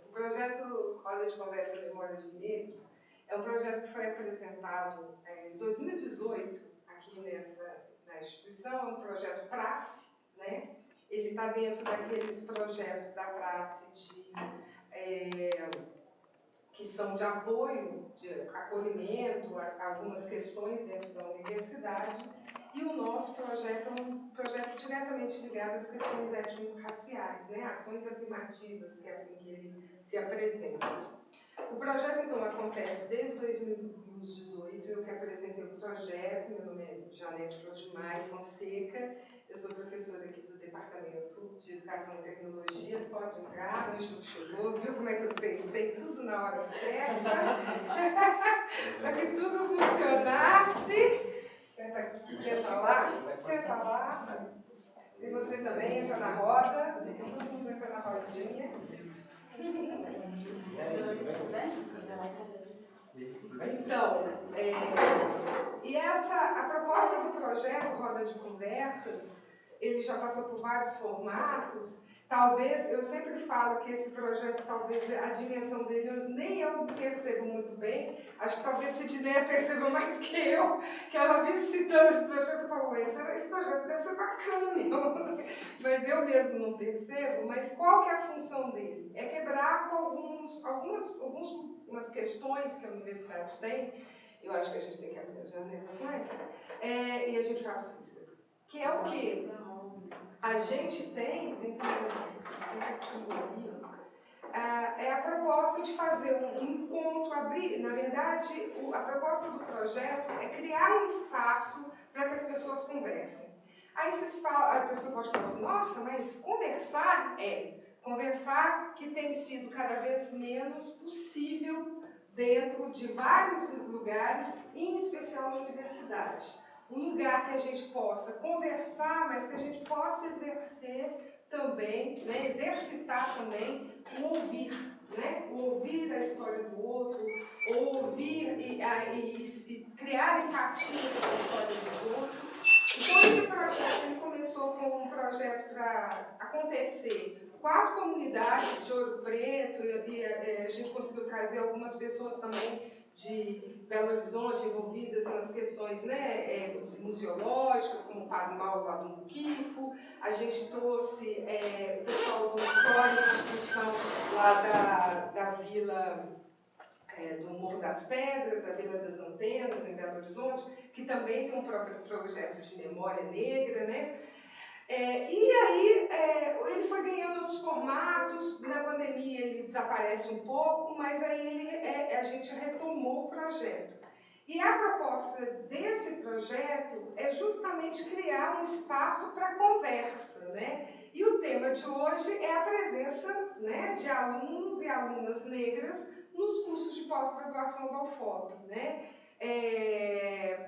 O projeto Roda de Conversa Memória de Negros é um projeto que foi apresentado em 2018 aqui na instituição, é um projeto Prace, né? Ele está dentro daqueles projetos da Prace que são de apoio, de acolhimento a algumas questões dentro da universidade, e o nosso projeto é um projeto diretamente ligado às questões étnico-raciais, né? Ações afirmativas, que é assim que ele se apresenta. O projeto, então, acontece desde 2018, eu que apresentei o projeto, meu nome é Janete Flodimar Fonseca, eu sou professora aqui do Departamento de Educação e Tecnologias, pode entrar, o Ângelo chegou, viu como é que eu testei tudo na hora certa, para que tudo funcionasse. Senta lá, mas... E você também entra na roda, todo mundo entra na rodinha. Então, a proposta do projeto Roda de Conversas, ele já passou por vários formatos. Talvez, eu sempre falo que esse projeto, talvez a dimensão dele, nem eu percebo muito bem. Acho que talvez Sidneia perceba mais do que eu, que ela vive citando esse projeto e falou, esse projeto deve ser bacana mesmo. Mas eu mesmo não percebo. Mas qual que é a função dele? É quebrar com algumas questões que a universidade tem. Eu acho que a gente tem que abrir as janelas mais. E a gente faz isso depois. Que é o quê? A gente tem, vem cá, senta aqui, ali, é a proposta de fazer um encontro, abrir, na verdade, a proposta do projeto é criar um espaço para que as pessoas conversem. Aí a pessoa pode falar assim, nossa, mas conversar conversar que tem sido cada vez menos possível dentro de vários lugares, em especial na universidade. Um lugar que a gente possa conversar, mas que a gente possa exercer também, né, exercitar também o ouvir, né? O ouvir a história do outro, ouvir e criar empatia sobre a história dos outros. Então esse projeto ele começou com um projeto para acontecer com as comunidades de Ouro Preto, e a gente conseguiu trazer algumas pessoas também de Belo Horizonte envolvidas nas questões, né, museológicas, como o Padre Mauro lá do Muquifo. A gente trouxe o pessoal do História e Construção lá da vila do Morro das Pedras, a Vila das Antenas, em Belo Horizonte, que também tem um próprio projeto de memória negra, né? E aí ele foi ganhando outros formatos, na pandemia ele desaparece um pouco, mas aí a gente retomou o projeto. E a proposta desse projeto é justamente criar um espaço para conversa, né? E o tema de hoje é a presença, né, de alunos e alunas negras nos cursos de pós-graduação da UFOP, né?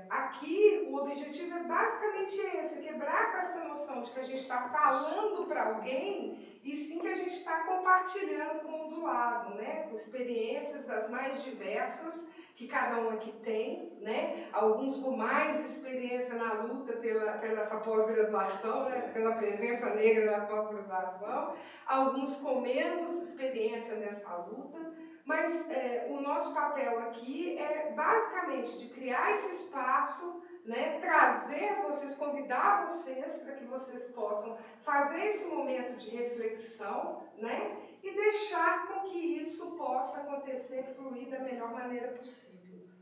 Aqui o objetivo é basicamente esse, quebrar com essa noção de que a gente está falando para alguém e sim que a gente está compartilhando com o do lado, né? Com experiências das mais diversas que cada um aqui tem, né? Alguns com mais experiência na luta pela essa pós-graduação, né? Pela presença negra na pós-graduação, alguns com menos experiência nessa luta. Mas o nosso papel aqui é basicamente de criar esse espaço, né, trazer vocês, convidar vocês para que vocês possam fazer esse momento de reflexão, né, e deixar com que isso possa acontecer, fluir da melhor maneira possível.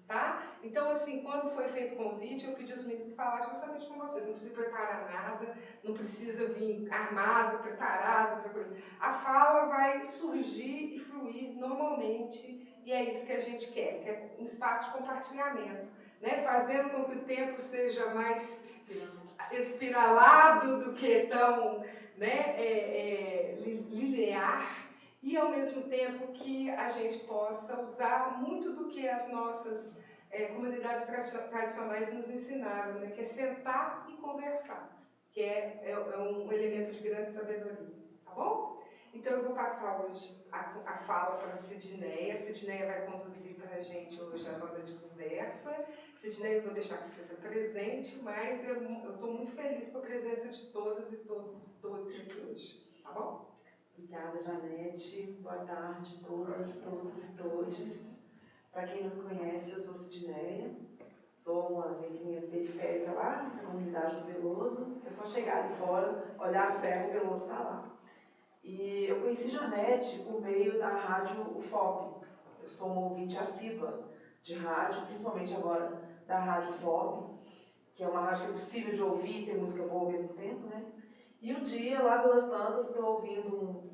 Tá? Então, assim, quando foi feito o convite, eu pedi aos meninos que falassem justamente com vocês. Não precisa preparar nada, não precisa vir armado, preparado para coisa. A fala vai surgir e fluir normalmente, e é isso que a gente quer, que é um espaço de compartilhamento, né? Fazendo com que o tempo seja mais espiralado do que tão, né, linear, e ao mesmo tempo que a gente possa usar muito do que as nossas comunidades tradicionais nos ensinaram, né? Que é sentar e conversar, que é um elemento de grande sabedoria, tá bom? Então eu vou passar hoje a fala para a Sidneia. A Sidneia vai conduzir para a gente hoje a roda de conversa. Sidneia, eu vou deixar que você se apresente, mas eu estou muito feliz com a presença de todas e todos aqui hoje, tá bom? Obrigada, Janete. Boa tarde a todas, todos e todes. Para quem não me conhece, eu sou Sidneia. Sou uma neguinha periférica lá, na comunidade do Veloso. É só chegar ali fora, olhar a serra, o Veloso está lá. E eu conheci Janete por meio da rádio UFOP. Eu sou uma ouvinte assídua de rádio, principalmente agora da rádio UFOP, que é uma rádio que é possível de ouvir e ter música boa ao mesmo tempo, né? E um dia, lá pelas tantas, estou ouvindo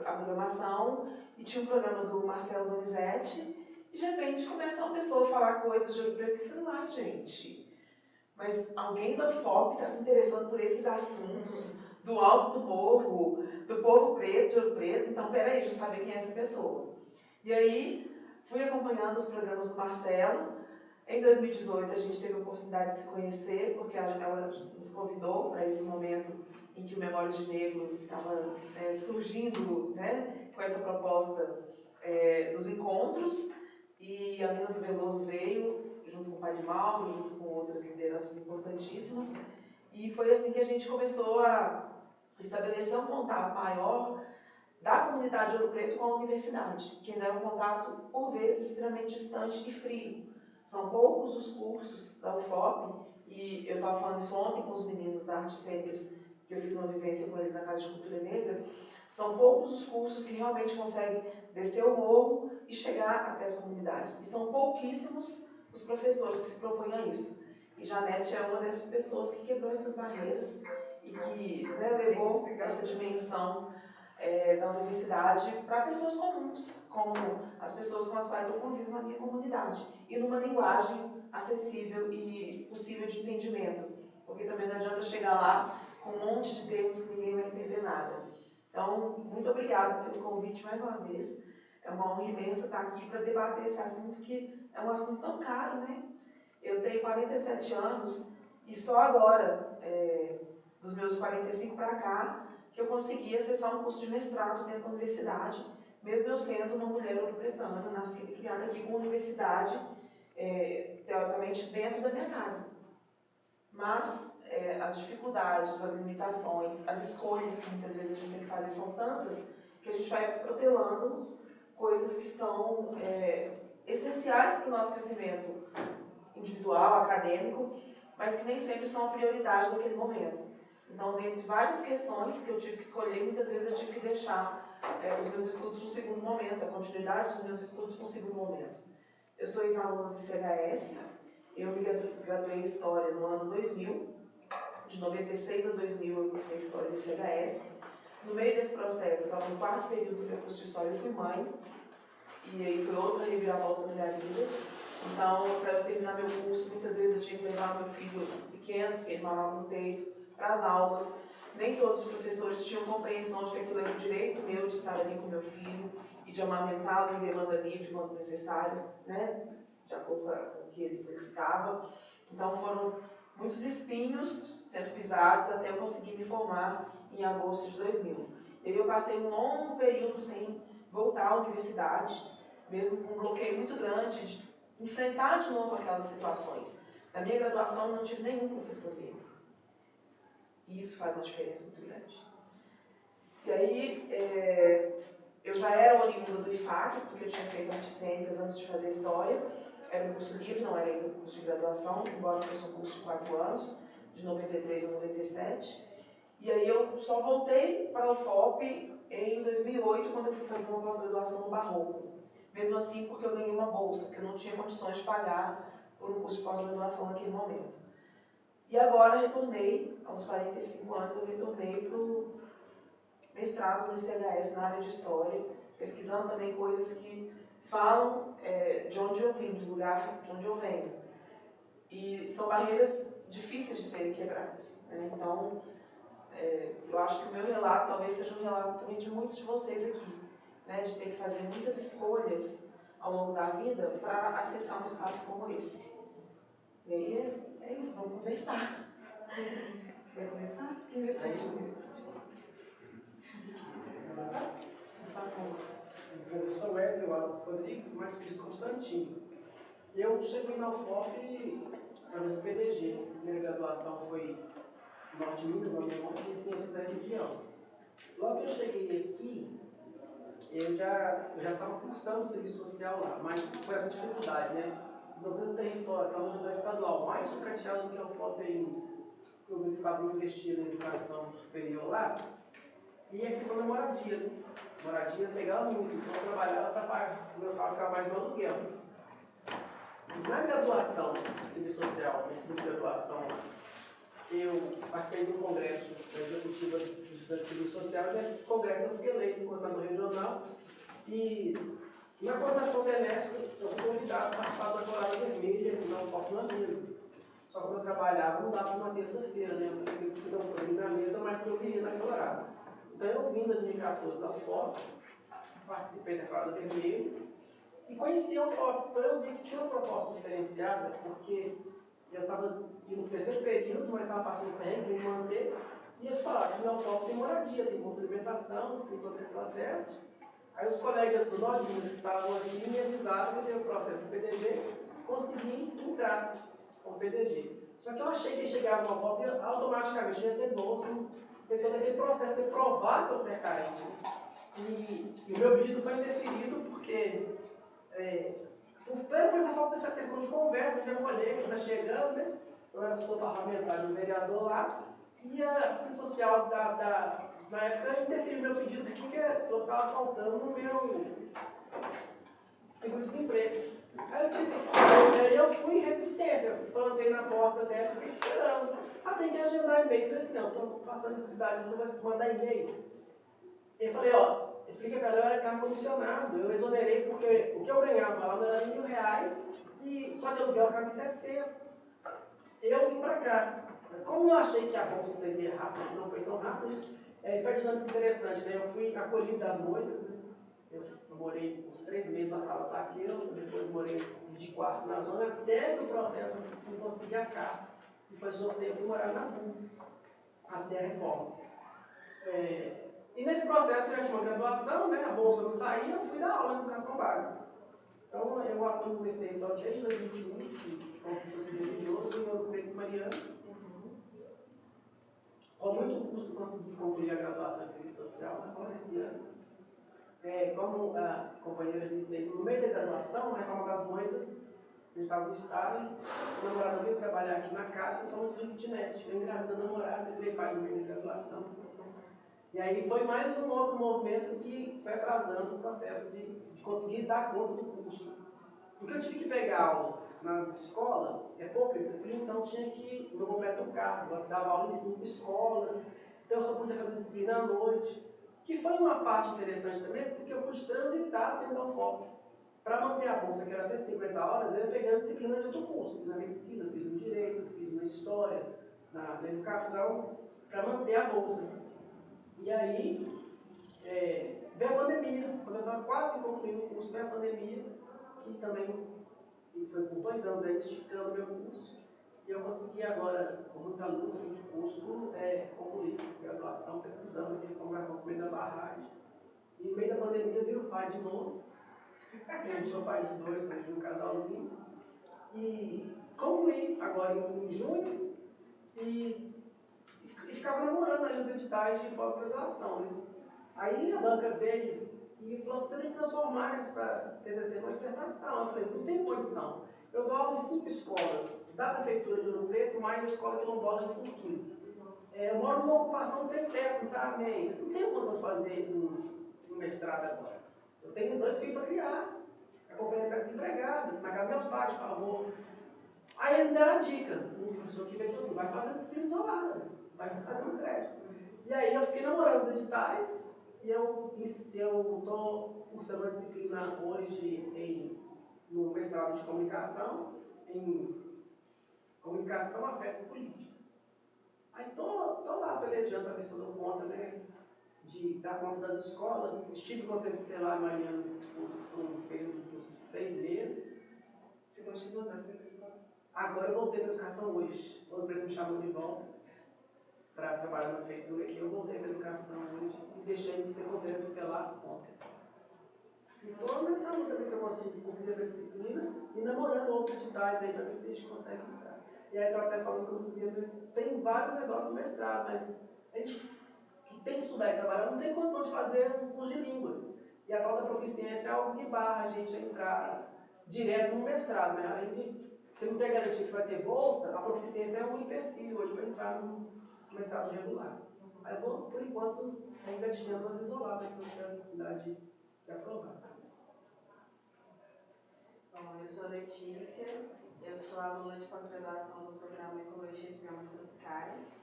a programação e tinha um programa do Marcelo Donizete e de repente começa uma pessoa a falar coisas de Ouro Preto e eu falei, gente, mas alguém da FOP está se interessando por esses assuntos do alto do morro, do povo preto, de Ouro Preto, então peraí, deixa eu saber quem é essa pessoa. E aí fui acompanhando os programas do Marcelo. Em 2018 a gente teve a oportunidade de se conhecer, porque ela nos convidou para esse momento em que o Memória de Negro estava surgindo, né, com essa proposta dos encontros, e a Mina do Veloso veio, junto com o Pai de Mauro, junto com outras lideranças importantíssimas, e foi assim que a gente começou a estabelecer um contato maior da comunidade de Ouro Preto com a universidade, que ainda é um contato, por vezes, extremamente distante e frio. São poucos os cursos da UFOP, e eu estava falando isso ontem com os meninos da Artes Cênicas, que eu fiz uma vivência com eles na Casa de Cultura Negra, são poucos os cursos que realmente conseguem descer o morro e chegar até as comunidades. E são pouquíssimos os professores que se propõem a isso. E Janete é uma dessas pessoas que quebrou essas barreiras e que levou essa dimensão da universidade para pessoas comuns, como as pessoas com as quais eu convivo na minha comunidade, e numa linguagem acessível e possível de entendimento, porque também não adianta chegar lá com um monte de termos que ninguém vai entender nada. Então, muito obrigada pelo convite mais uma vez. É uma honra imensa estar aqui para debater esse assunto, que é um assunto tão caro, né? Eu tenho 47 anos e só agora, dos meus 45 para cá, que eu consegui acessar um curso de mestrado dentro da universidade, mesmo eu sendo uma mulher ouro-pretana, nascida e criada aqui com a universidade, teoricamente, dentro da minha casa. Mas as dificuldades, as limitações, as escolhas que muitas vezes a gente tem que fazer são tantas que a gente vai protelando coisas que são essenciais para o nosso crescimento individual, acadêmico, mas que nem sempre são a prioridade naquele momento. Então, dentre várias questões que eu tive que escolher, muitas vezes eu tive que deixar os meus estudos para o segundo momento, a continuidade dos meus estudos para o segundo momento. Eu sou ex-aluna do ICHS, eu me graduei em História no ano 2000, de 96 a 2000 eu cursei História do ICHS. No meio desse processo, eu estava no quarto período do meu curso de História, eu fui mãe, e aí foi outra reviravolta na minha vida. Então, para eu terminar meu curso, muitas vezes eu tinha que levar meu filho pequeno, porque ele mamava no peito, para as aulas. Nem todos os professores tinham compreensão de que aquilo era um direito meu de estar ali com meu filho e de amamentá-lo em demanda livre quando necessário, né? De acordo com o que ele solicitava. Então, foram muitos espinhos sendo pisados até eu conseguir me formar em agosto de 2000. E aí eu passei um longo período sem voltar à universidade, mesmo com um bloqueio muito grande de enfrentar de novo aquelas situações. Na minha graduação eu não tive nenhum professor negro. E isso faz uma diferença muito grande. E aí, eu já era oriunda do IFAC, porque eu tinha feito artes cênicas antes de fazer História. Era um curso livre, não era ainda um curso de graduação, embora fosse um curso de 4 anos, de 93 a 97. E aí eu só voltei para a UFOP em 2008, quando eu fui fazer uma pós-graduação no Barroco. Mesmo assim, porque eu ganhei uma bolsa, porque eu não tinha condições de pagar por um curso de pós-graduação naquele momento. E agora retornei, aos 45 anos, eu retornei para o mestrado no ICHS na área de História, pesquisando também coisas que falam de onde eu vim, do lugar de onde eu venho. E são barreiras difíceis de serem quebradas, né? Então, eu acho que o meu relato talvez seja um relato também de muitos de vocês aqui, né? De ter que fazer muitas escolhas ao longo da vida para acessar um espaço como esse. E aí é isso, vamos conversar. Vai começar? Quem vai ser? Eu sou Wesley Wallace Rodrigues, mais conhecido como Santinho. Eu cheguei na UFOP através do PDG. A primeira graduação foi em Norte de Minas, na minha mãe, em Ciência da Religião. Logo que eu cheguei aqui, eu já estava cursando serviço social lá, mas com essa dificuldade, né? Nós no território, estava no estadual, mais sucateado do que o FOP no estado de investir na educação superior lá, e a questão da moradia, né? Moradia pegava muito, então eu trabalhava para pagar, começava a ficar mais no aluguel. Na graduação de serviço social, nesse de graduação, eu participei de um congresso da executiva do estudante de serviço social, e nesse congresso eu fui eleito coordenador regional, e na coordenação da Enesco eu fui convidado a participar da Colada Vermelha, que não foco na mesa. Só que quando eu trabalhava não dava uma terça-feira, né? Eu falei que eles ficam por na mesa, mas que eu queria na Colorado. Então eu vim em 2014 da UFOP, participei da Colada Vermelha, e conheci a UFOP. Então eu vi que tinha uma proposta diferenciada, porque eu estava no terceiro período, mas estava passando tempo em manter, e eles falaram que na UFOP tem moradia, tem bolsa de alimentação, tem todo esse processo. Aí os colegas do Norte que estavam aqui me avisaram que eu tenho o processo do PDG, consegui entrar com o PDG. Só que eu achei que chegava uma UFOP e automaticamente ia ter bolsa, ter todo aquele processo, você provar que você é carente. E o meu pedido foi indeferido porque por essa falta dessa questão de conversa, de acolher, que está chegando, né? Eu era assessor parlamentar do vereador lá, e a assistência social na época interferiu no meu pedido, porque eu estava faltando no meu seguro-desemprego. Aí eu fui em resistência, plantei na porta dela e fiquei esperando. Tem que agendar e-mail. Eu falei assim, não, estou passando necessidade, não vou mandar e-mail. Eu falei, explica para ela, eu era carro comissionado, eu exonerei porque o que eu ganhava lá não era R$1.000, e só de aluguel ficava em 700. Eu vim para cá. Como eu achei que a bolsa seria rápida, se não foi tão rápida, foi uma dinâmica interessante, né? Eu fui acolhido das moitas, né? Eu morei uns 3 meses na sala Taqueiro, depois morei de quarto na zona, até que o processo eu consegui a carta. E foi sorteio, eu fui morar na rua, até a reforma. E nesse processo eu já tinha uma graduação, né? A bolsa não saía, eu fui dar aula de educação básica. Então eu atuo nesse território desde 2015, como professor religioso, e eu preto Mariano. Com muito custo consegui concluir a graduação em serviço social agora esse ano. Como a companheira disse aí, no meio da graduação, na reforma das moitas, a gente estava no estado, o namorado veio trabalhar aqui na casa, só muito de kitnet. Eu engravidei da namorada, virei pai no meio da graduação. E aí foi mais um outro movimento que foi atrasando o processo de conseguir dar conta do curso. Porque eu tive que pegar aula nas escolas, é pouca disciplina, então tinha que, no completo do carro, eu dava aula em 5 escolas, então eu só podia fazer disciplina à noite, que foi uma parte interessante também, porque eu pude transitar dentro da UFOP. Para manter a bolsa, que era 150 horas, eu ia pegando disciplina de outro curso, fiz na medicina, fiz no direito, fiz na história, na educação, para manter a bolsa. E aí, veio a pandemia, quando eu estava quase concluindo o curso, veio a pandemia, que também foi por 2 anos aí esticando o meu curso, e eu consegui agora, com muita luta, muito custo, concluir a graduação, pesquisando a questão da concluir da barragem. E no meio da pandemia eu vi o pai de novo, eu sou pai de 2, hoje um casalzinho, e concluí agora em junho, e ficava namorando aí os editais de pós-graduação, né? Aí a banca veio e falou assim, você tem que transformar essa TCC numa dissertação. Eu falei, não tem condição. Eu dou aula em 5 escolas, da prefeitura de Ouro Preto, mais a escola quilombola em Furquim. Eu moro numa ocupação de sem teto, sabe? Não tenho condição de fazer um mestrado agora. Eu tenho 2 filhos para criar. A companhia está desempregada, na casa dos meus pais, por favor. Aí eles me deram a dica. O professor que veio falou assim, vai fazer disciplina isolada, vai fazer um crédito. E aí eu fiquei namorando os editais, e eu estou cursando uma disciplina hoje no mestrado de comunicação, em comunicação, afeto e política. Aí estou lá pelejando para ver se eu dou conta, né, de dar conta das escolas. Estive com você tutelar Mariana por um período de 6 meses. Você continua na sua escola? Agora eu voltei para a educação hoje. O André me chamou de volta para trabalhar na prefeitura aqui. Eu voltei para a educação hoje e deixei de ser conselheiro tutelar ontem. Estou nessa luta para ver se eu consigo cumprir essa disciplina e namorando outros editais aí para ver se a gente consegue entrar. E aí estava até falando que eu dizia, tem vários negócios no mestrado, mas a gente tem que estudar e trabalhar, não tem condição de fazer um curso de línguas. E a tal da proficiência é algo que barra a gente a entrar direto no mestrado, né? Além de você não ter garantia que você vai ter bolsa, a proficiência é um empecilho hoje para entrar no mestrado regular. Aí eu vou, por enquanto, engatinhando as isoladas, porque eu tenho a dificuldade de se aprovar. Bom, eu sou a Letícia, eu sou aluna de pós-graduação do programa Ecologia de Biomas Tropicais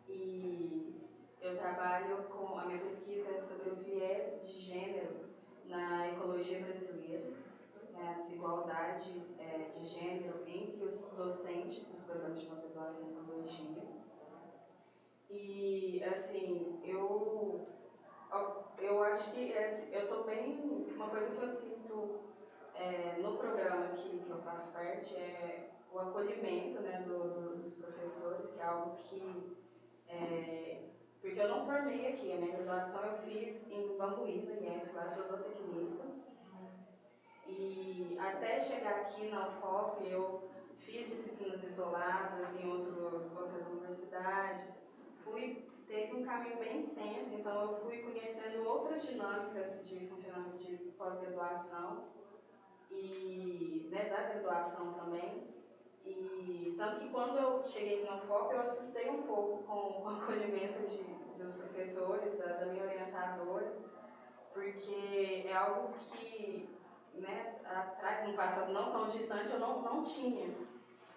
e eu trabalho com, a minha pesquisa é sobre o viés de gênero na ecologia brasileira, né, a desigualdade de gênero entre os docentes dos programas de pós-graduação em ecologia. E, assim, eu acho que eu estou bem, uma coisa que eu sinto no programa que eu faço parte é o acolhimento, né, dos professores, que é algo que, porque eu não formei aqui, a minha graduação eu fiz em Bambuí, na IF, lá eu sou zootecnista, e até chegar aqui na UFOP eu fiz disciplinas isoladas em outras universidades, teve um caminho bem extenso, então eu fui conhecendo outras dinâmicas de funcionamento de pós-graduação, e da graduação também, e tanto que quando eu cheguei aqui na UFOP eu assustei um pouco com o acolhimento dos professores, da minha orientadora, porque é algo que, né, atrás, no passado não tão distante, eu não tinha.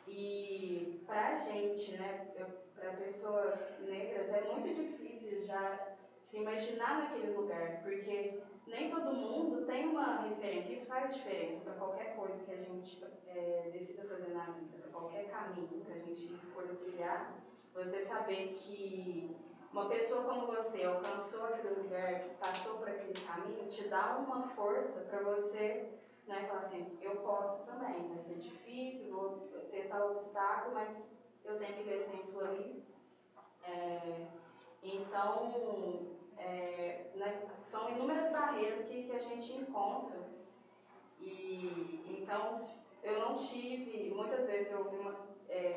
E pra gente, né, para pessoas negras, é muito difícil já se imaginar naquele lugar, porque nem todo mundo tem uma referência. Isso faz diferença para qualquer coisa que a gente decida fazer na vida, para qualquer caminho que a gente escolha trilhar. Você saber que uma pessoa como você alcançou aquele lugar, passou por aquele caminho, te dá uma força para você, né, falar assim, eu posso também, vai ser difícil, vou ter tal obstáculo, mas eu tenho aquele exemplo ali. Então, né, são inúmeras barreiras que a gente encontra. E então, eu não tive, muitas vezes eu ouvi umas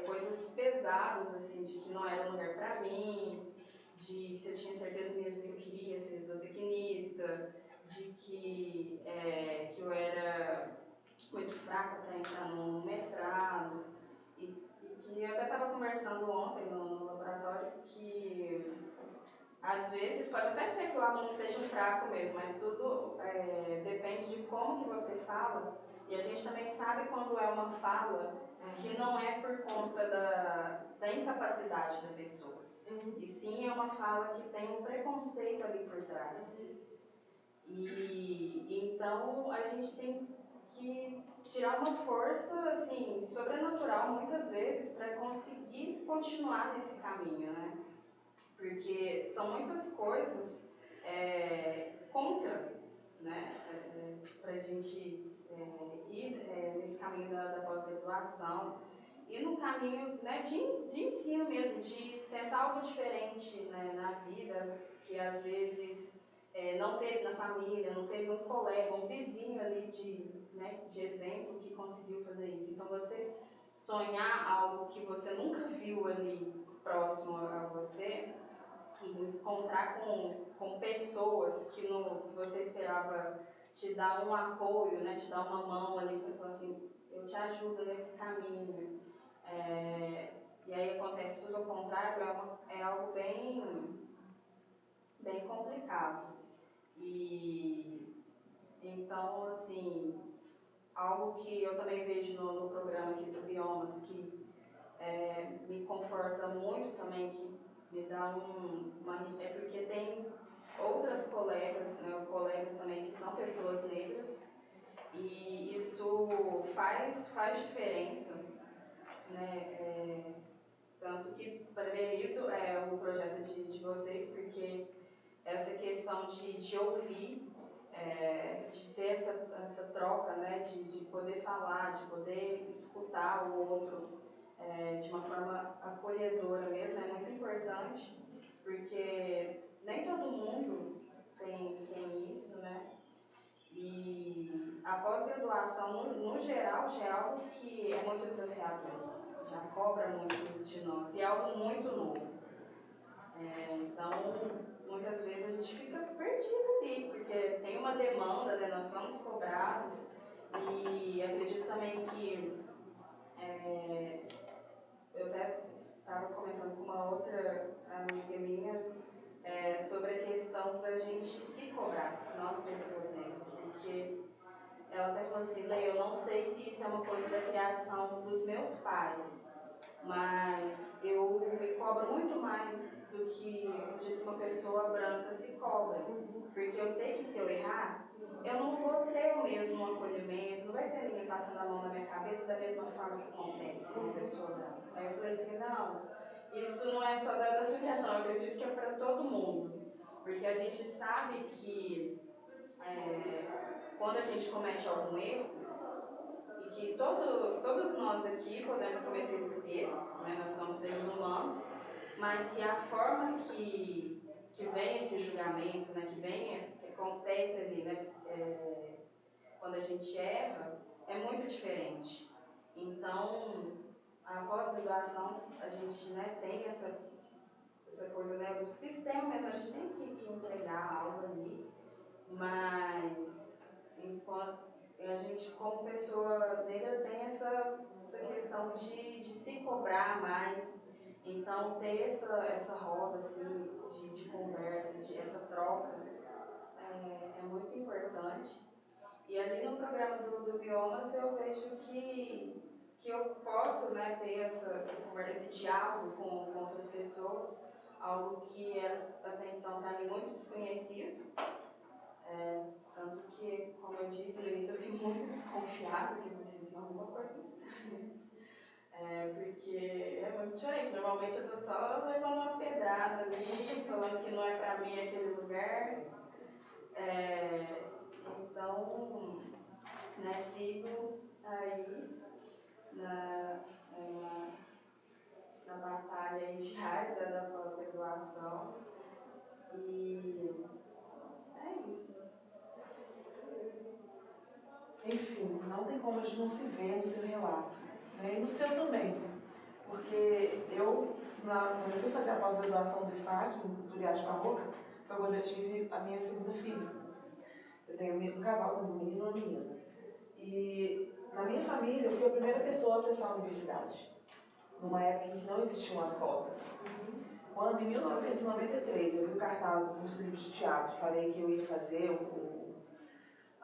coisas pesadas, assim, de que não era um lugar para mim, de se eu tinha certeza mesmo que eu queria ser zootecnista, de que eu era muito fraca para entrar no mestrado, e que eu até estava conversando ontem no laboratório que às vezes pode até ser que o aluno seja fraco mesmo, mas tudo depende de como que você fala, e a gente também sabe quando é uma fala que não é por conta da incapacidade da pessoa, e sim é uma fala que tem um preconceito ali por trás. E então a gente tem que tirar uma força assim sobrenatural muitas vezes para conseguir continuar nesse caminho, né? Porque são muitas coisas contra, né? Para a gente ir nesse caminho da pós-graduação e no caminho, né, de ensino mesmo, de tentar algo diferente, né, na vida, que às vezes não teve na família, não teve um colega, um vizinho ali de exemplo que conseguiu fazer isso. Então você sonhar algo que você nunca viu ali próximo a você e encontrar com pessoas que você esperava te dar um apoio, né, te dar uma mão ali para falar assim, eu te ajudo nesse caminho. E aí acontece tudo ao contrário, é algo bem complicado. E então, assim, algo que eu também vejo no programa aqui do Biomas, que me conforta muito também, que me dá é porque tem outras colegas, né, colegas também que são pessoas negras, e isso faz diferença, né, tanto que para ver isso é o projeto de vocês, porque essa questão de ouvir, de ter essa troca, né, de poder falar, de poder escutar o outro de uma forma acolhedora mesmo, é muito importante, porque nem todo mundo tem isso, né? E a pós-graduação, no geral, já é algo que é muito desafiador, já cobra muito de nós, e é algo muito novo. Então, outra amiga minha sobre a questão da gente se cobrar, nós pessoas negras, porque ela até falou assim, Lei, eu não sei se isso é uma coisa da criação dos meus pais, mas eu me cobro muito mais do que eu acredito que uma pessoa branca se cobra, porque eu sei que se eu errar, eu não vou ter o mesmo acolhimento, não vai ter ninguém passando a mão na minha cabeça da mesma forma que acontece com uma pessoa branca. Aí eu falei assim, não, isso não é só da sua criação, eu acredito que é para todo mundo, porque a gente sabe que quando a gente comete algum erro, e que todos nós aqui podemos cometer erros, né? Nós somos seres humanos, mas que a forma que vem esse julgamento, né? que acontece ali, né? Quando a gente erra, é muito diferente. Então, a pós-graduação, a gente, né, tem essa coisa, né, do sistema mesmo, a gente tem que entregar algo ali, mas enquanto a gente, como pessoa negra, tem essa questão de se cobrar mais, então ter essa roda assim, de conversa, essa troca é muito importante. E ali no programa do Biomas eu vejo que eu posso, né, ter esse diálogo com outras pessoas, algo que até então para mim muito desconhecido. Tanto que, como eu disse no início, eu fiquei muito desconfiada, porque eu pensei, tem alguma coisa estranha. Porque é muito diferente. Normalmente eu tô só levando uma pedrada ali, falando que não é pra mim aquele lugar. Então, né, sigo aí na batalha aí diária da pós-graduação. E é isso. Enfim, não tem como a gente não se ver no seu relato, né? E no seu também, porque quando eu fui fazer a pós-graduação do IFAC, em Cultura e Arte Barroca, foi quando eu tive a minha segunda filha. Eu tenho um casal com um menino e uma menina. E na minha família, eu fui a primeira pessoa a acessar a universidade, numa época em que não existiam as cotas. Quando, em 1993, eu vi o cartaz do curso livre de teatro, falei que eu ia fazer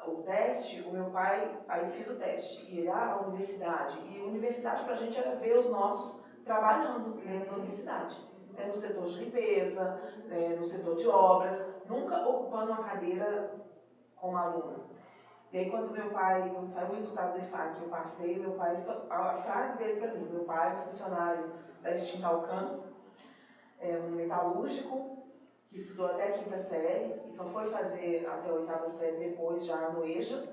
o teste, o meu pai, aí fiz o teste, e ele, a universidade. E a universidade pra gente era ver os nossos trabalhando dentro da universidade. No setor de limpeza, no setor de obras, nunca ocupando uma cadeira como aluna. E aí quando saiu o resultado do IFAC, eu passei, meu pai, a frase dele pra mim, meu pai é funcionário da extinta Alcan, um metalúrgico, que estudou até a 5ª série e só foi fazer até a 8ª série depois, já no EJA,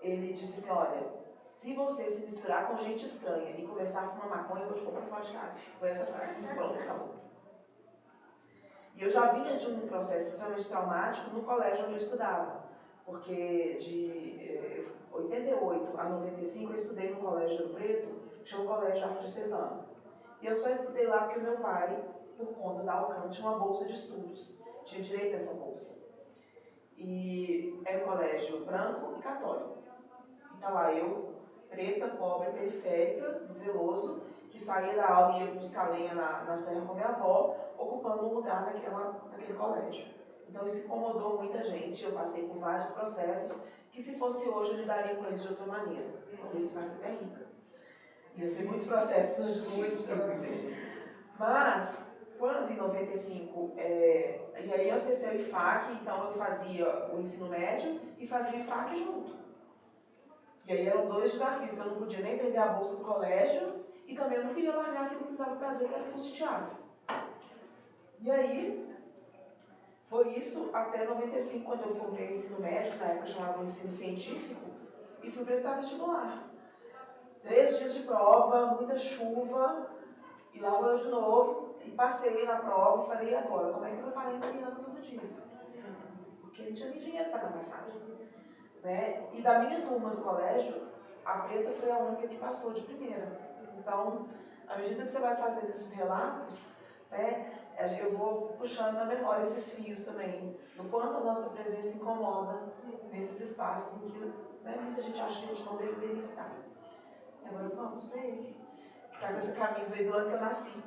ele disse assim, olha, se você se misturar com gente estranha e começar a fumar maconha, eu vou te pôr pra fora de casa. Foi essa frase, pronto, acabou. E eu já vinha de um processo extremamente traumático no colégio onde eu estudava, porque de 88 a 95 eu estudei no Colégio Ouro Preto, que chama Colégio Arquidiocesano. E eu só estudei lá porque o meu pai, por conta da Alcan, tinha uma bolsa de estudos, tinha direito a essa bolsa. E era um colégio branco e católico. E tá lá eu, preta, pobre, periférica, do Veloso, que saía da aula e ia buscar lenha na serra com minha avó, ocupando um lugar naquele colégio. Então isso incomodou muita gente, eu passei por vários processos, que se fosse hoje eu lidaria com eles de outra maneira. Talvez ficasse até rica. Ia ser muitos processos na justiça. Muitos processos. Mas, quando em 95, e aí eu acessei o IFAC, então eu fazia o ensino médio e fazia o IFAC junto. E aí eram 2 desafios, eu não podia nem perder a bolsa do colégio e também eu não queria largar aquilo que me dava prazer, que era o curso de teatro. E aí, foi isso até 95, quando eu formei o ensino médio, na época chamava ensino científico, e fui prestar vestibular. 3 dias de prova, muita chuva, e lá vou eu de novo, e passei na prova e falei, e agora, como é que eu preparei para ir todo dia? Porque não tinha nem dinheiro para pagar passagem. Né? E da minha turma do colégio, a preta foi a única que passou de primeira. Então, à medida que você vai fazendo esses relatos, né, eu vou puxando na memória esses fios também, do quanto a nossa presença incomoda nesses espaços em que, né, muita gente acha que a gente não deveria estar. E agora vamos para ele, que está com essa camisa aí do ano que eu nasci.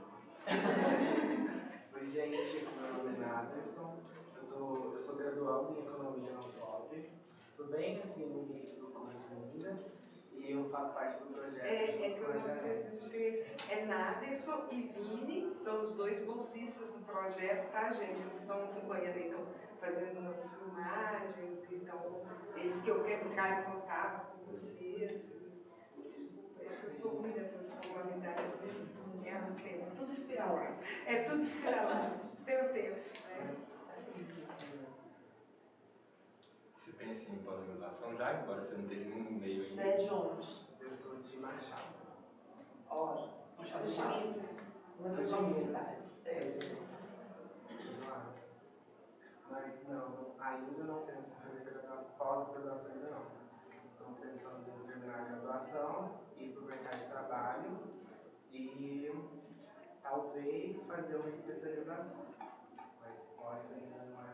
graduando em Economia na UFOP. Estou bem assim, no início do curso ainda. E eu faço parte do projeto junto com a Janete. É Naderson e Vini, são os dois bolsistas do projeto, tá, gente? Eles estão acompanhando, estão fazendo umas filmagens, então eles que eu quero entrar em contato com vocês. Desculpa, eu sou ruim dessas formalidades, né? É a cena. Tudo espiralado. É tudo esperado, tem o tempo, né? Você pensa em pós-graduação já, embora você não esteja nem no meio Você ainda? é de onde? Eu sou de Machado. Ora, Machado de Minas. Uma das Sou de nossas Minas. cidades. De lá. Mas não, ainda não penso em fazer pós-graduação ainda não. Estou pensando em terminar a graduação, ir para o mercado de trabalho e talvez fazer uma especialização. Mas pós ainda não é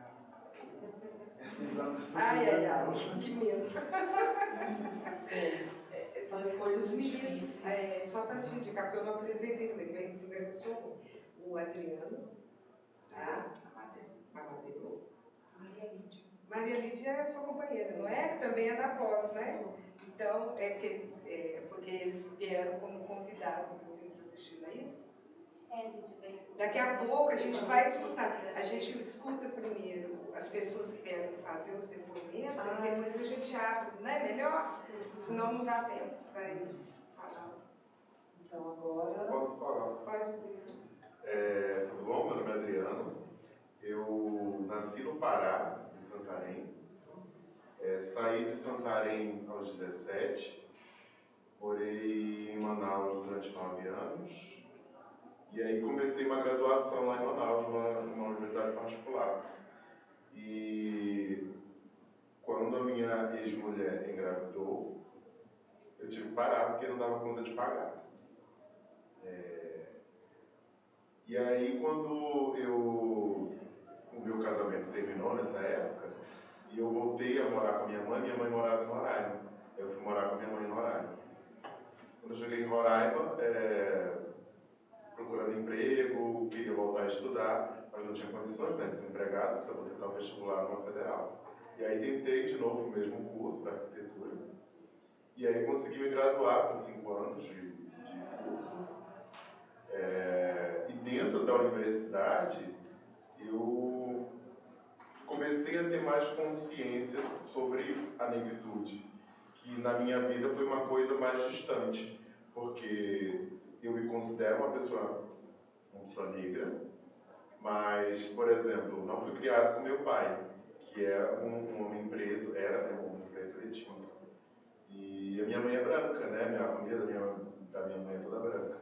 visão do futuro. Ai, que medo. São escolhas Meninos, difíceis. só para te indicar, porque eu não apresentei também, vem se ver o Adriano, tá? Amadeu. Maria Lídia é sua companheira, não é? Também é da pós, né? Então, porque eles vieram como convidados assim, para assistir, não é isso? É, a gente vem. Daqui a pouco a gente vai escutar. A gente escuta primeiro as pessoas que vieram fazer os depoimentos, e depois a gente abre, não é melhor? Senão não dá tempo para eles falar. Então agora. Posso falar? Pode ter. Tudo bom? Meu nome é Adriano. Eu nasci no Pará, em Santarém. Saí de Santarém aos 17. Morei em Manaus durante 9 anos. E aí comecei uma graduação lá em Manaus, numa universidade particular. E quando a minha ex-mulher engravidou, eu tive que parar porque não dava conta de pagar. E aí quando o meu casamento terminou nessa época, e eu voltei a morar com a minha mãe morava em Roraima. Eu fui morar com a minha mãe em Roraima. Quando eu cheguei em Roraima, procurando emprego, queria voltar a estudar, mas não tinha condições, né, desempregado, só vou tentar um vestibular numa federal. E aí tentei de novo o mesmo curso para arquitetura, e aí consegui me graduar com 5 anos de curso. E dentro da universidade, eu comecei a ter mais consciência sobre a negritude, que na minha vida foi uma coisa mais distante, porque eu me considero uma pessoa negra, mas, por exemplo, não fui criado com meu pai, que é um homem preto, um homem preto retinto. E a minha mãe é branca, né? Minha família da minha mãe é toda branca.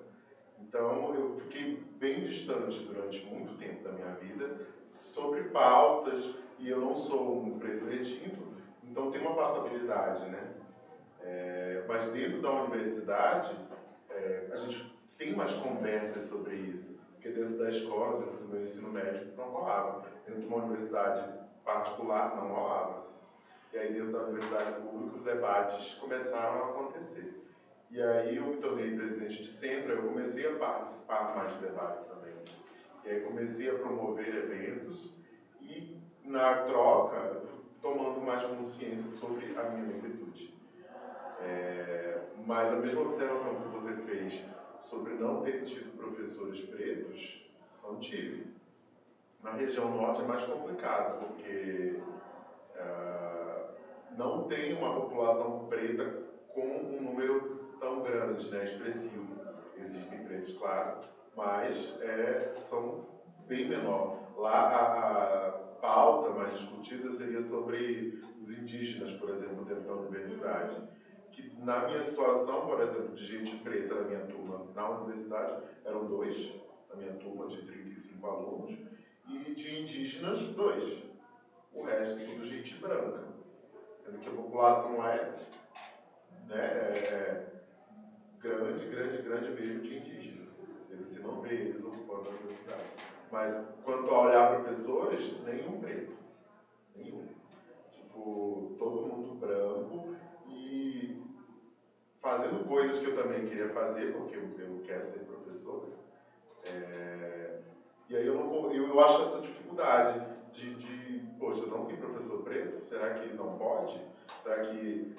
Então, eu fiquei bem distante durante muito tempo da minha vida sobre pautas, e eu não sou um preto retinto, então tem uma passabilidade, né? Mas dentro da universidade, a gente tem mais conversas sobre isso, porque dentro da escola, dentro do meu ensino médio, não rolava. Dentro de uma universidade particular, não rolava. E aí, dentro da universidade pública, os debates começaram a acontecer. E aí, eu me tornei presidente de centro, eu comecei a participar mais de debates também. E aí, comecei a promover eventos e, na troca, eu fui tomando mais consciência sobre a minha negritude. Mas a mesma observação que você fez sobre não ter tido professores pretos, não tive. Na região norte é mais complicado, porque não tem uma população preta com um número tão grande, né, expressivo. Existem pretos, claro, mas são bem menor. Lá a pauta mais discutida seria sobre os indígenas, por exemplo, dentro da universidade. Que na minha situação, por exemplo, de gente preta na minha turma na universidade, eram 2, na minha turma de 35 alunos, e de indígenas, 2. O resto tudo gente branca. Sendo que a população lá grande mesmo de indígena. Você não vê eles ocupando a universidade. Mas quanto a olhar professores, nenhum preto. Nenhum. Tipo, todo mundo branco e fazendo coisas que eu também queria fazer, porque eu quero ser professor. E aí eu acho essa dificuldade de poxa, não tem professor preto? Será que não pode? Será que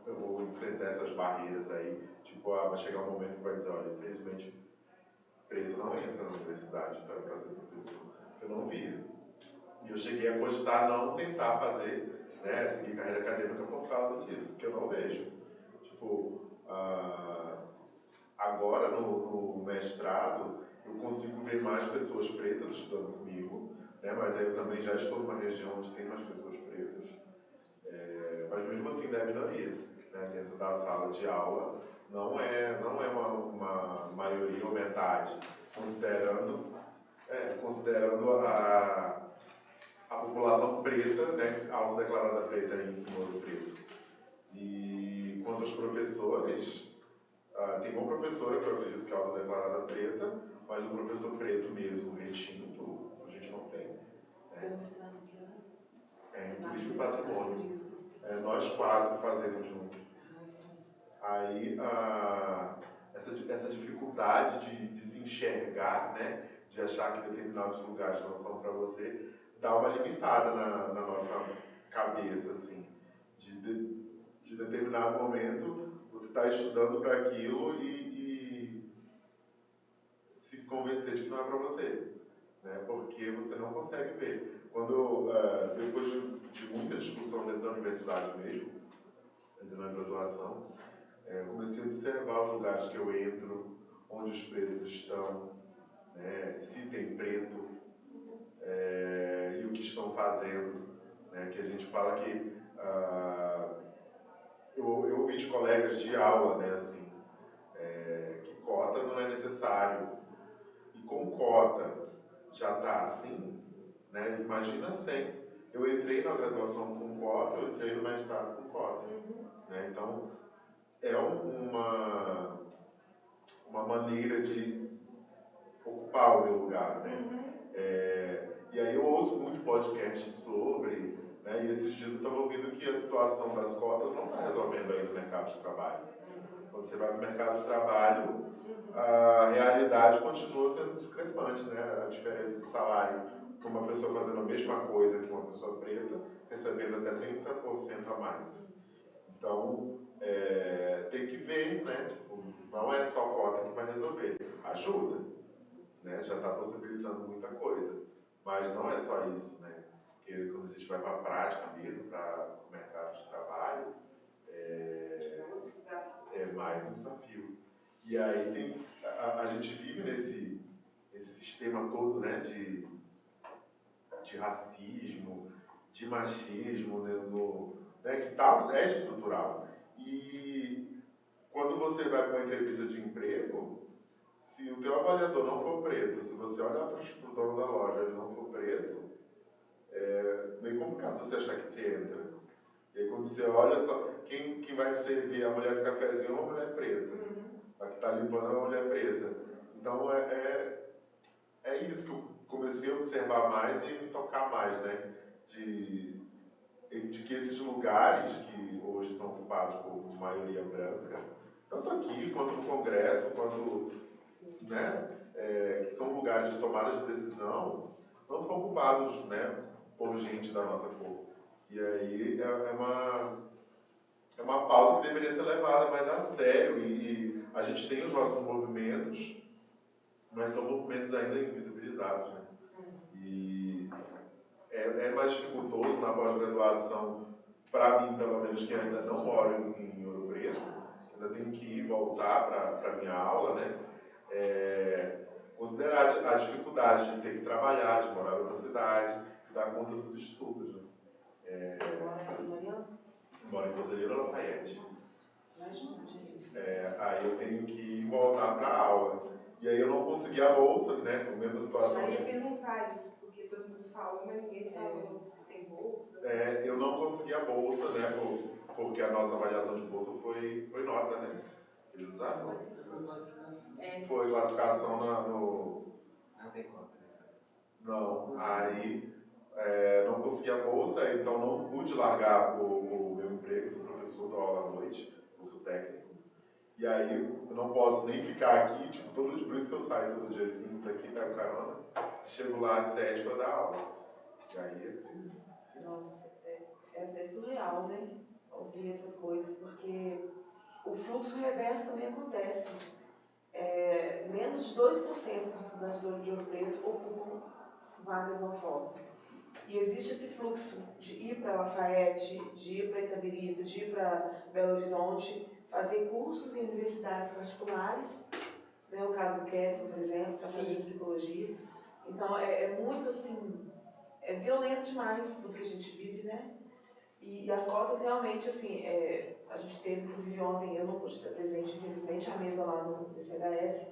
eu vou enfrentar essas barreiras aí? Tipo, vai chegar um momento que vai dizer, olha, infelizmente, preto não entra na universidade para ser professor. Eu não vi. E eu cheguei a cogitar não tentar fazer, né, seguir carreira acadêmica por causa disso, porque eu não vejo. Tipo, agora no mestrado, eu consigo ver mais pessoas pretas estudando comigo, né, mas aí eu também já estou numa região onde tem mais pessoas pretas. Mas mesmo assim, não é minoria, né, dentro da sala de aula. Não é uma maioria ou metade, considerando a população preta, né, autodeclarada preta em Ouro Preto. E quanto aos professores, tem uma professora que eu acredito que é autodeclarada preta, mas um professor preto mesmo, retinto, a gente não tem. Seu mestrado que É em turismo e patrimônio. Nós 4 fazemos junto. Aí, essa dificuldade de se enxergar, né, de achar que determinados lugares não são para você, dá uma limitada na nossa cabeça, assim, de determinado momento você está estudando para aquilo e se convencer de que não é para você, né, porque você não consegue ver. Quando depois de muita discussão dentro da universidade mesmo, dentro da graduação, comecei a observar os lugares que eu entro, onde os pretos estão, né, se tem preto, e o que estão fazendo, né, que a gente fala que eu ouvi de colegas de aula, né, assim, que cota não é necessário, e com cota já está assim, né, imagina sem. Eu entrei na graduação com cota, eu entrei no mestrado com cota, né, então é uma maneira de ocupar o meu lugar, né? E aí eu ouço muito podcast sobre, né? E esses dias eu estava ouvindo que a situação das cotas não está resolvendo ainda o mercado de trabalho. Quando você vai para o mercado de trabalho, a realidade continua sendo discrepante, né? A diferença de salário para uma pessoa fazendo a mesma coisa que uma pessoa preta, recebendo até 30% a mais. Então, tem que ver, né? Tipo, não é só cota que vai resolver. Ajuda, né? Já está possibilitando muita coisa. Mas não é só isso, né? Porque quando a gente vai para a prática mesmo, para o mercado de trabalho, é mais um desafio. E aí a gente vive nesse sistema todo, né? De racismo, de machismo, né, que é estrutural. E quando você vai para uma entrevista de emprego, se o teu avaliador não for preto, se você olhar para o dono da loja e ele não for preto, é meio complicado você achar que você entra. E aí quando você olha, só quem vai te servir a mulher do cafezinho é uma mulher preta. A que está limpando é uma mulher preta. Então é isso que eu comecei a observar mais e me tocar mais, né? De que esses lugares que hoje são ocupados por maioria branca, tanto aqui quanto no Congresso, quanto, né, que são lugares de tomada de decisão, não são ocupados, né, por gente da nossa cor. E aí é uma pauta que deveria ser levada mais a sério e a gente tem os nossos movimentos, mas são movimentos ainda invisibilizados, né? E é mais dificultoso na pós-graduação, para mim, pelo menos, que ainda não moro em Ouro Preto, ainda tenho que ir e voltar para a minha aula, né? Considerar a dificuldade de ter que trabalhar, de morar em outra cidade, de dar conta dos estudos, né? Você mora em Mariana? Moro em Conselheiro Lafayette. Aí eu tenho que ir e voltar para a aula. E aí eu não consegui a bolsa, né? Foi a mesma situação. Já ia perguntar isso, porque todo mundo falou, mas ninguém falou se tem bolsa. Eu não consegui a bolsa, né? Porque a nossa avaliação de bolsa foi nota, né? Eles usaram. Foi classificação no. Não tem conta, né? Não. Aí não consegui a bolsa, então não pude largar o meu emprego, sou professor, dou aula à noite, curso técnico. E aí eu não posso nem ficar aqui, tipo, por isso que eu saio todo dia 5 daqui, pego carona, chego lá às 7 para dar aula. E aí, assim, Nossa, é surreal, né? Ouvir essas coisas, porque o fluxo reverso também acontece. Menos de 2% dos estudantes de Ouro Preto ocupam vagas na UFOP. E existe esse fluxo de ir para Lafayette, de ir para Itabirito, de ir para Belo Horizonte, fazer cursos em universidades particulares, né? O caso do Kedson, por exemplo, para fazer psicologia. Então, é muito assim, é violento demais tudo que a gente vive, né? E as cotas realmente, assim, a gente teve, inclusive ontem, eu não pude estar presente, infelizmente, a mesa lá no CHS,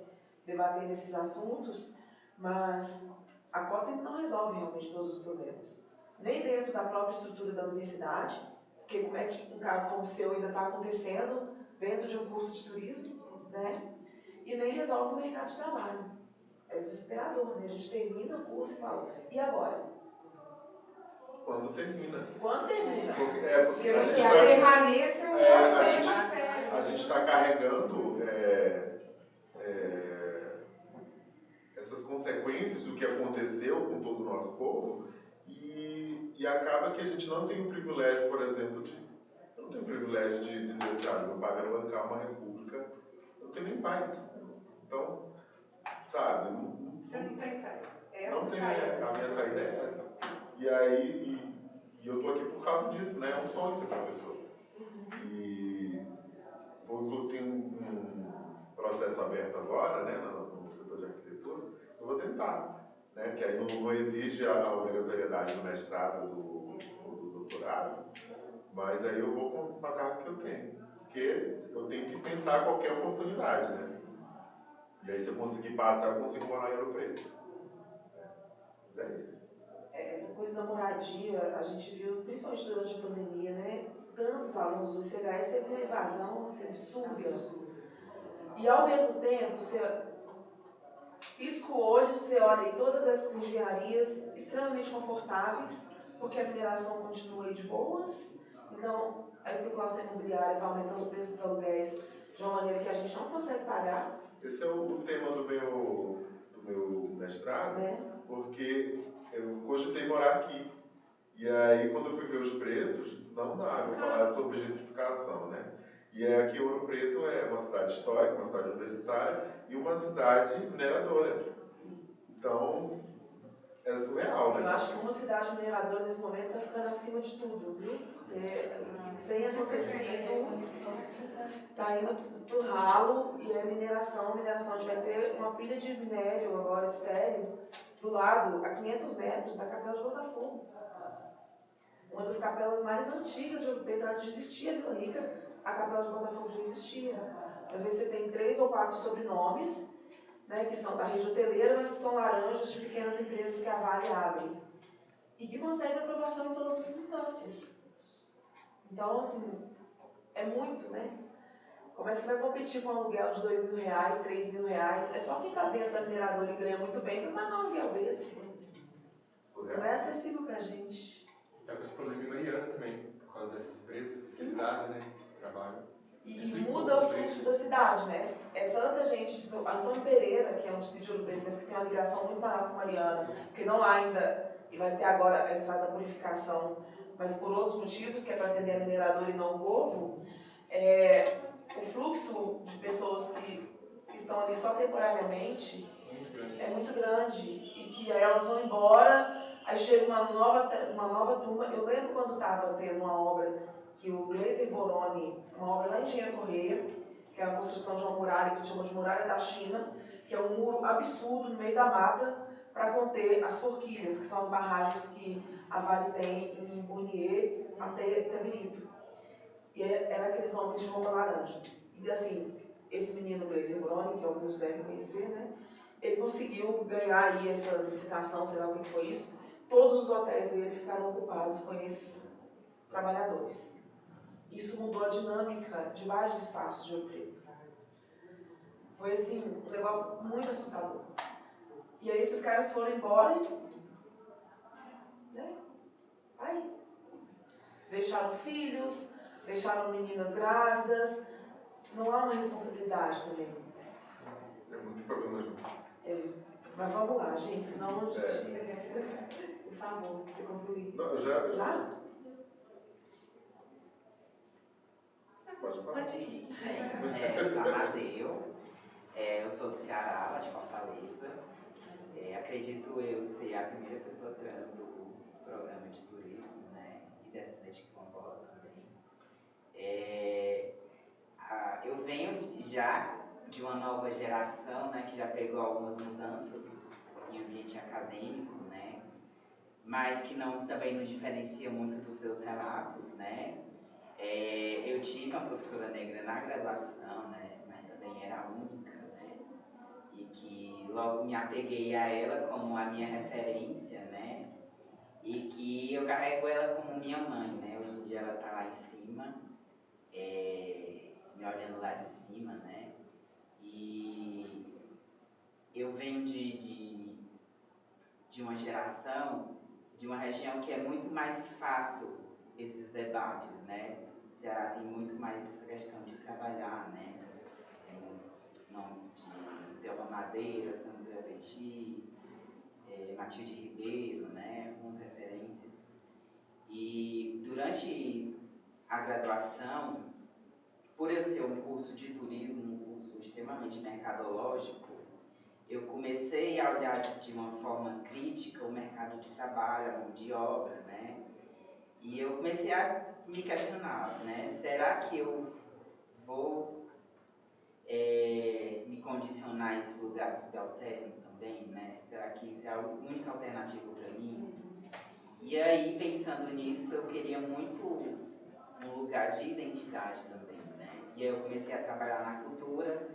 debatendo esses assuntos, mas a cota não resolve realmente todos os problemas. Nem dentro da própria estrutura da universidade, porque como é que um caso como o seu ainda está acontecendo dentro de um curso de turismo, né? E nem resolve o mercado de trabalho. É desesperador, né? A gente termina o curso e fala, e agora? quando termina. Quando termina? Porque a gente Que a está permanência é um problema sério. a gente está carregando essas consequências do que aconteceu com todo o nosso povo e acaba que a gente não tem o privilégio, por exemplo, eu não tenho o privilégio de dizer assim, meu pai vai bancar uma república, eu não tenho nem pai. Então, sabe, Você não tem saída. não tem, a minha saída é essa. E aí, eu tô aqui por causa disso, né? É um sonho ser professor. E tem um processo aberto agora, né, no setor de arquitetura, eu vou tentar, né? Que aí não exige a obrigatoriedade do mestrado ou do doutorado, mas aí eu vou com a carga que eu tenho. Porque eu tenho que tentar qualquer oportunidade, né? E aí se eu conseguir passar, eu consigo morar em Ouro Preto. Mas é isso. Essa coisa da moradia, a gente viu, principalmente durante a pandemia, né? Tantos alunos do ICHS teve uma evasão assim, absurda. E ao mesmo tempo, você pisca o olho, você olha em todas essas engenharias extremamente confortáveis, porque a mineração continua aí de boas, então a especulação imobiliária vai aumentando o preço dos aluguéis de uma maneira que a gente não consegue pagar. Esse é o tema do meu mestrado, porque eu cogitei morar aqui. E aí, quando eu fui ver os preços, não dá, eu vou falar sobre gentrificação, né? E aqui Ouro Preto é uma cidade histórica, uma cidade universitária e uma cidade mineradora. Então, é surreal, né? Eu acho que uma cidade mineradora nesse momento está ficando acima de tudo, viu? O que tem acontecido está indo para o ralo e é mineração. A gente vai ter uma pilha de minério agora, estéreo, do lado, a 500 metros da Capela de Botafogo. Uma das capelas mais antigas de Ouro Preto, antes de existir a Vila Rica, a Capela de Botafogo já existia. Mas aí você tem 3 ou 4 sobrenomes, né, que são da rede hoteleira, mas que são laranjas de pequenas empresas que a Vale abre. E que conseguem aprovação em todas as instâncias. Então, assim, é muito, né? Como é que você vai competir com um aluguel de R$2.000, R$3.000? É só quem está dentro da mineradora e ganha muito bem para pagar um aluguel desse. Não é acessível para a gente. Tá com esse problema em Mariana também, por causa dessas empresas especializadas, né? Trabalho. E muda o fluxo da cidade, né? É tanta gente, Antônio Pereira, que é um distrito de Ouro Preto, mas que tem uma ligação muito maior com Mariana, porque não há ainda, e vai ter agora a estrada da purificação, mas por outros motivos, que é para atender a mineradora e não o povo, o fluxo de pessoas que estão ali só temporariamente é muito grande e que aí elas vão embora, aí chega uma nova turma. Eu lembro quando estava tendo uma obra que o Glazer Boroni, uma obra lá em Engenheiro Correia, que é a construção de uma muralha que a gente chama de Muralha da China, que é um muro absurdo no meio da mata para conter as forquilhas, que são as barragens que a Vale tem em Bournier até Itabirito. E era aqueles homens de roupa laranja. E assim, esse menino Glazer Boroni, que alguns devem conhecer, né? Ele conseguiu ganhar aí essa licitação, sei lá o que foi isso. Todos os hotéis dele ficaram ocupados com esses trabalhadores. Isso mudou a dinâmica de vários espaços de Ouro Preto. Foi assim, um negócio muito assustador. E aí esses caras foram embora e, né? Aí, deixaram filhos, deixaram meninas grávidas. Não há uma responsabilidade também. É muito problema junto. Mas vamos lá, gente, senão a gente... favor, você concluir. Não, eu já. Já? Pode falar. Pode ir. Sou Amadeu, eu sou do Ceará, lá de Fortaleza. Acredito eu ser a primeira pessoa trans do programa de turismo, né? E descendente de quilombola também. Eu venho já de uma nova geração, né? Que já pegou algumas mudanças em ambiente acadêmico, né? Mas que também não diferencia muito dos seus relatos, né? Eu tive uma professora negra na graduação, né? Mas também era a única, né? E que logo me apeguei a ela como a minha referência, né? E que eu carrego ela como minha mãe, né? Hoje em dia ela está lá em cima, me olhando lá de cima, né? E eu venho de uma geração, de uma região que é muito mais fácil esses debates, né? O Ceará tem muito mais essa questão de trabalhar, né? Tem os nomes de Zelba Madeira, Sandra Petit, Matilde Ribeiro, né? Algumas referências. E durante a graduação, por eu ser um curso de turismo, um curso extremamente mercadológico, eu comecei a olhar de uma forma crítica o mercado de trabalho, a mão de obra, né? E eu comecei a me questionar, né? Será que eu vou me condicionar a esse lugar subalterno também, né? Será que isso é a única alternativa para mim? E aí, pensando nisso, eu queria muito um lugar de identidade também, né? E aí eu comecei a trabalhar na cultura,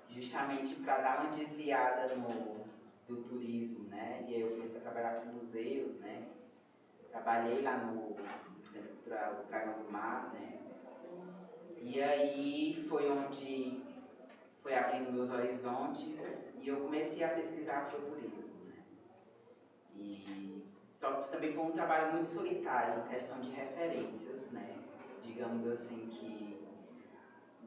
justamente para dar uma desviada do turismo, né? E aí eu comecei a trabalhar com museus, né? Trabalhei lá no Centro Cultural do Dragão do Mar, né? E aí foi onde foi abrindo meus horizontes e eu comecei a pesquisar afroturismo, né? E só que também foi um trabalho muito solitário, em questão de referências, né? Digamos assim que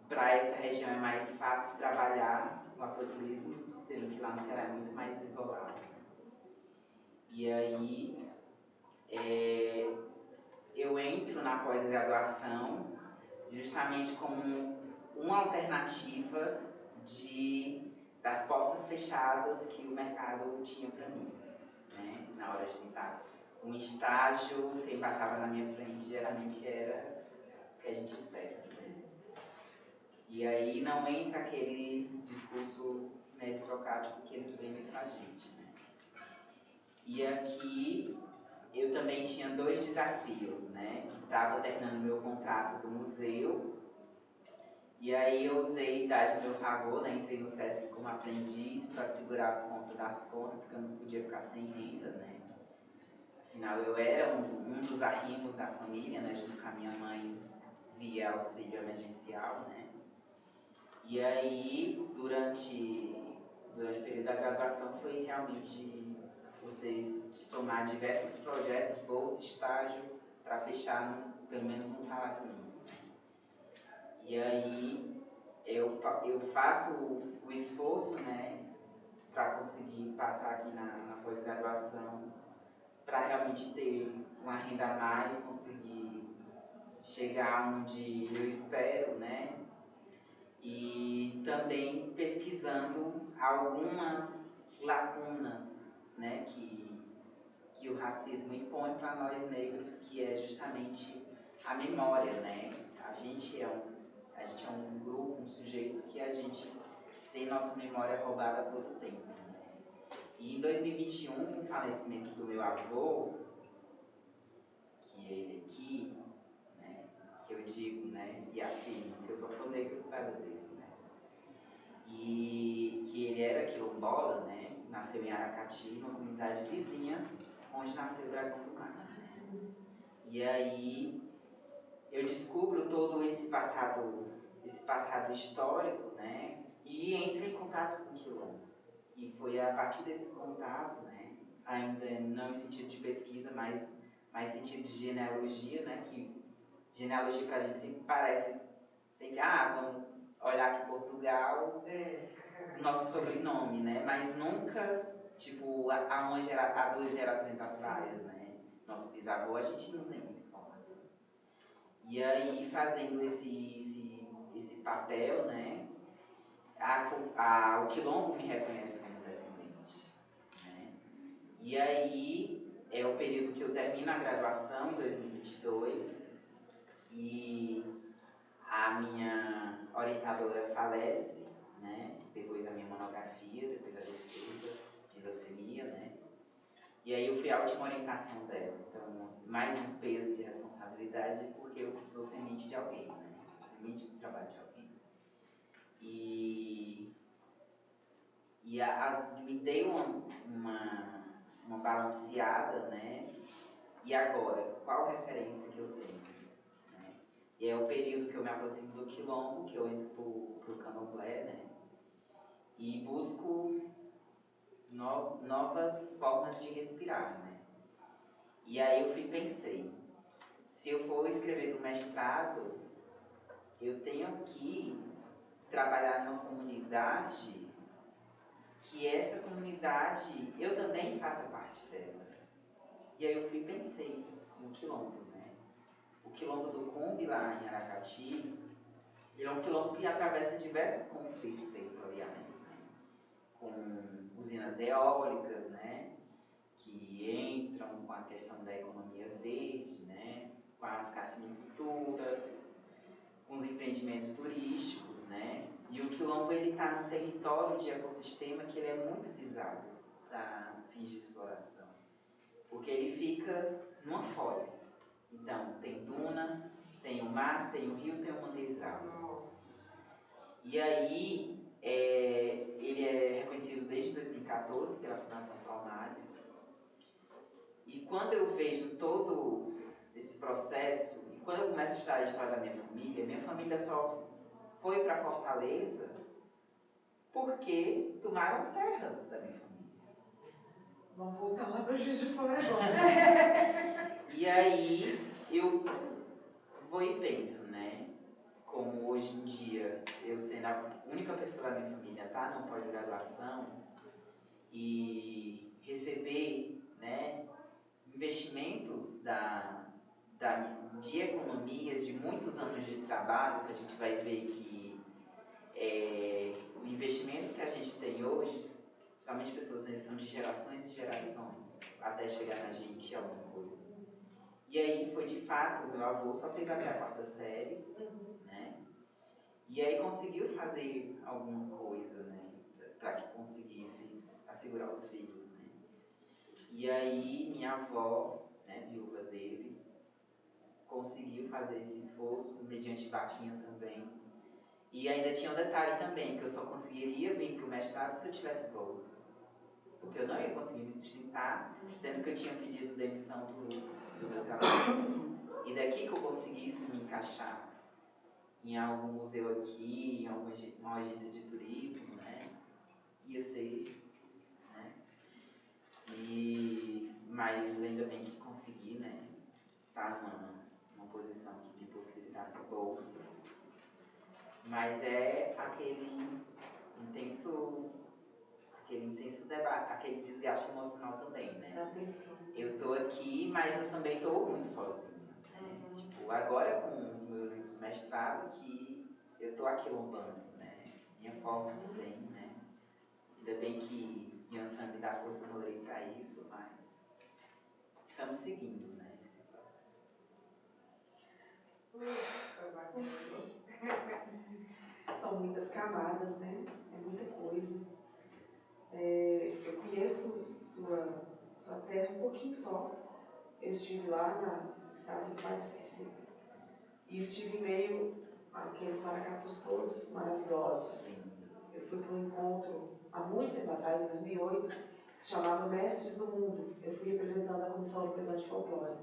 para essa região é mais fácil trabalhar o afroturismo, sendo que lá no Ceará é muito mais isolado. E aí eu entro na pós-graduação justamente como uma alternativa das portas fechadas que o mercado tinha para mim, né, na hora de tentar. Um estágio, quem passava na minha frente geralmente era o que a gente espera. E aí não entra aquele discurso meritocrático que eles vendem pra gente, né? E aqui eu também tinha 2 desafios, né? Estava terminando meu contrato do museu, e aí eu usei a idade a meu favor, né? Entrei no SESC como aprendiz para segurar as pontas das contas, porque eu não podia ficar sem renda, né? Afinal, eu era um dos arrimos da família, né? Junto com a minha mãe, via auxílio emergencial, né? E aí, durante o período da graduação, foi realmente vocês somar diversos projetos, bolsa, estágio, para fechar pelo menos um salário mínimo. E aí, eu faço o esforço, né, para conseguir passar aqui na pós-graduação, para realmente ter uma renda a mais, conseguir chegar onde eu espero, né? E também pesquisando algumas lacunas, né, que o racismo impõe para nós negros, que é justamente a memória, né? A gente é um grupo, um sujeito que a gente tem nossa memória roubada a todo tempo, né? E em 2021, com o falecimento do meu avô, que é ele aqui, né, que eu digo, né, e afirmo que eu só sou negro por causa dele, né? E que ele era quilombola, né? Nasceu em Aracati, uma comunidade vizinha, onde nasceu o Dragão do Mar. E aí eu descubro todo esse passado histórico, né? E entro em contato com o quilombo. E foi a partir desse contato, né? Ainda não em sentido de pesquisa, mas em sentido de genealogia, né? Que genealogia pra gente sempre parece vamos olhar aqui Portugal, nosso sobrenome, né? Mas nunca, tipo, há 2 gerações atrás, né? nosso bisavô, a gente não tem muita informação. E aí, fazendo esse papel, né, o Quilombo me reconhece como descendente. Né? E aí, é o período que eu termino a graduação, em 2022, e a minha orientadora falece, né, depois da minha monografia, depois da defesa de leucemia, né, e aí eu fui a última orientação dela. Então, mais um peso de responsabilidade, porque eu sou semente de alguém, né, sou semente do trabalho de alguém. Me deu uma balanceada, né, e agora, qual referência que eu tenho? Né? E é o período que eu me aproximo do Quilombo, que eu entro pro Candomblé, né, e busco novas formas de respirar, né. E aí eu pensei, se eu for escrever do mestrado, eu tenho que trabalhar numa comunidade que essa comunidade, eu também faça parte dela. E aí eu pensei no Quilombo, né? O Quilombo do Cumbe, lá em Aracati, ele é um quilombo que atravessa diversos conflitos territoriais, né? Com usinas eólicas, né? Que entram com a questão da economia verde, né? Com as cassiniculturas, com os empreendimentos turísticos, né? E o Quilombo está num território de ecossistema que ele é muito visado para fins de exploração, porque ele fica numa foz. Então, tem duna, tem o mar, tem o rio, tem o manguezal. E aí, ele é reconhecido desde 2014 pela Fundação Palmares. E quando eu vejo todo esse processo, e quando eu começo a estudar a história da minha família só foi para Fortaleza porque tomaram terras da minha família. Vamos voltar lá para Juiz de Fora agora. E aí eu vou e penso, né? Como hoje em dia, eu sendo a única pessoa da minha família tá numa pós-graduação e receber, né, investimentos de economias de muitos anos de trabalho, que a gente vai ver que o investimento que a gente tem hoje, principalmente pessoas, né, são de gerações e gerações, até chegar na gente alguma coisa. E aí foi de fato, o meu avô só teve até a 4ª série, né? E aí conseguiu fazer alguma coisa, né? Para que conseguisse assegurar os filhos, né? E aí minha avó, né, viúva dele, conseguiu fazer esse esforço, mediante vaquinha também. E ainda tinha um detalhe também, que eu só conseguiria vir para o mestrado se eu tivesse bolsa. Porque eu não ia conseguir me sustentar, sendo que eu tinha pedido demissão do meu trabalho. E daqui que eu conseguisse me encaixar em algum museu aqui, em uma agência de turismo, né, ia ser, né. Mas ainda bem que consegui, né, estar numa posição que me possibilitasse bolsa. Mas é aquele intenso debate, aquele desgaste emocional também, né? Eu tô aqui, mas eu também tô muito sozinha, né? Tipo, agora com os meus livros do mestrado que eu tô aquilombando, né? Minha forma também, né? Ainda bem que Yansan me dá força no lei pra isso, mas estamos seguindo, né, esse processo. São muitas camadas, né? É muita coisa. Eu conheço sua terra um pouquinho só. Eu estive lá no estado de Padre e estive em meio àqueles maracatus todos maravilhosos. Eu fui para um encontro há muito tempo atrás, em 2008, que se chamava Mestres do Mundo. Eu fui representando a Comissão Europeu de Folclore.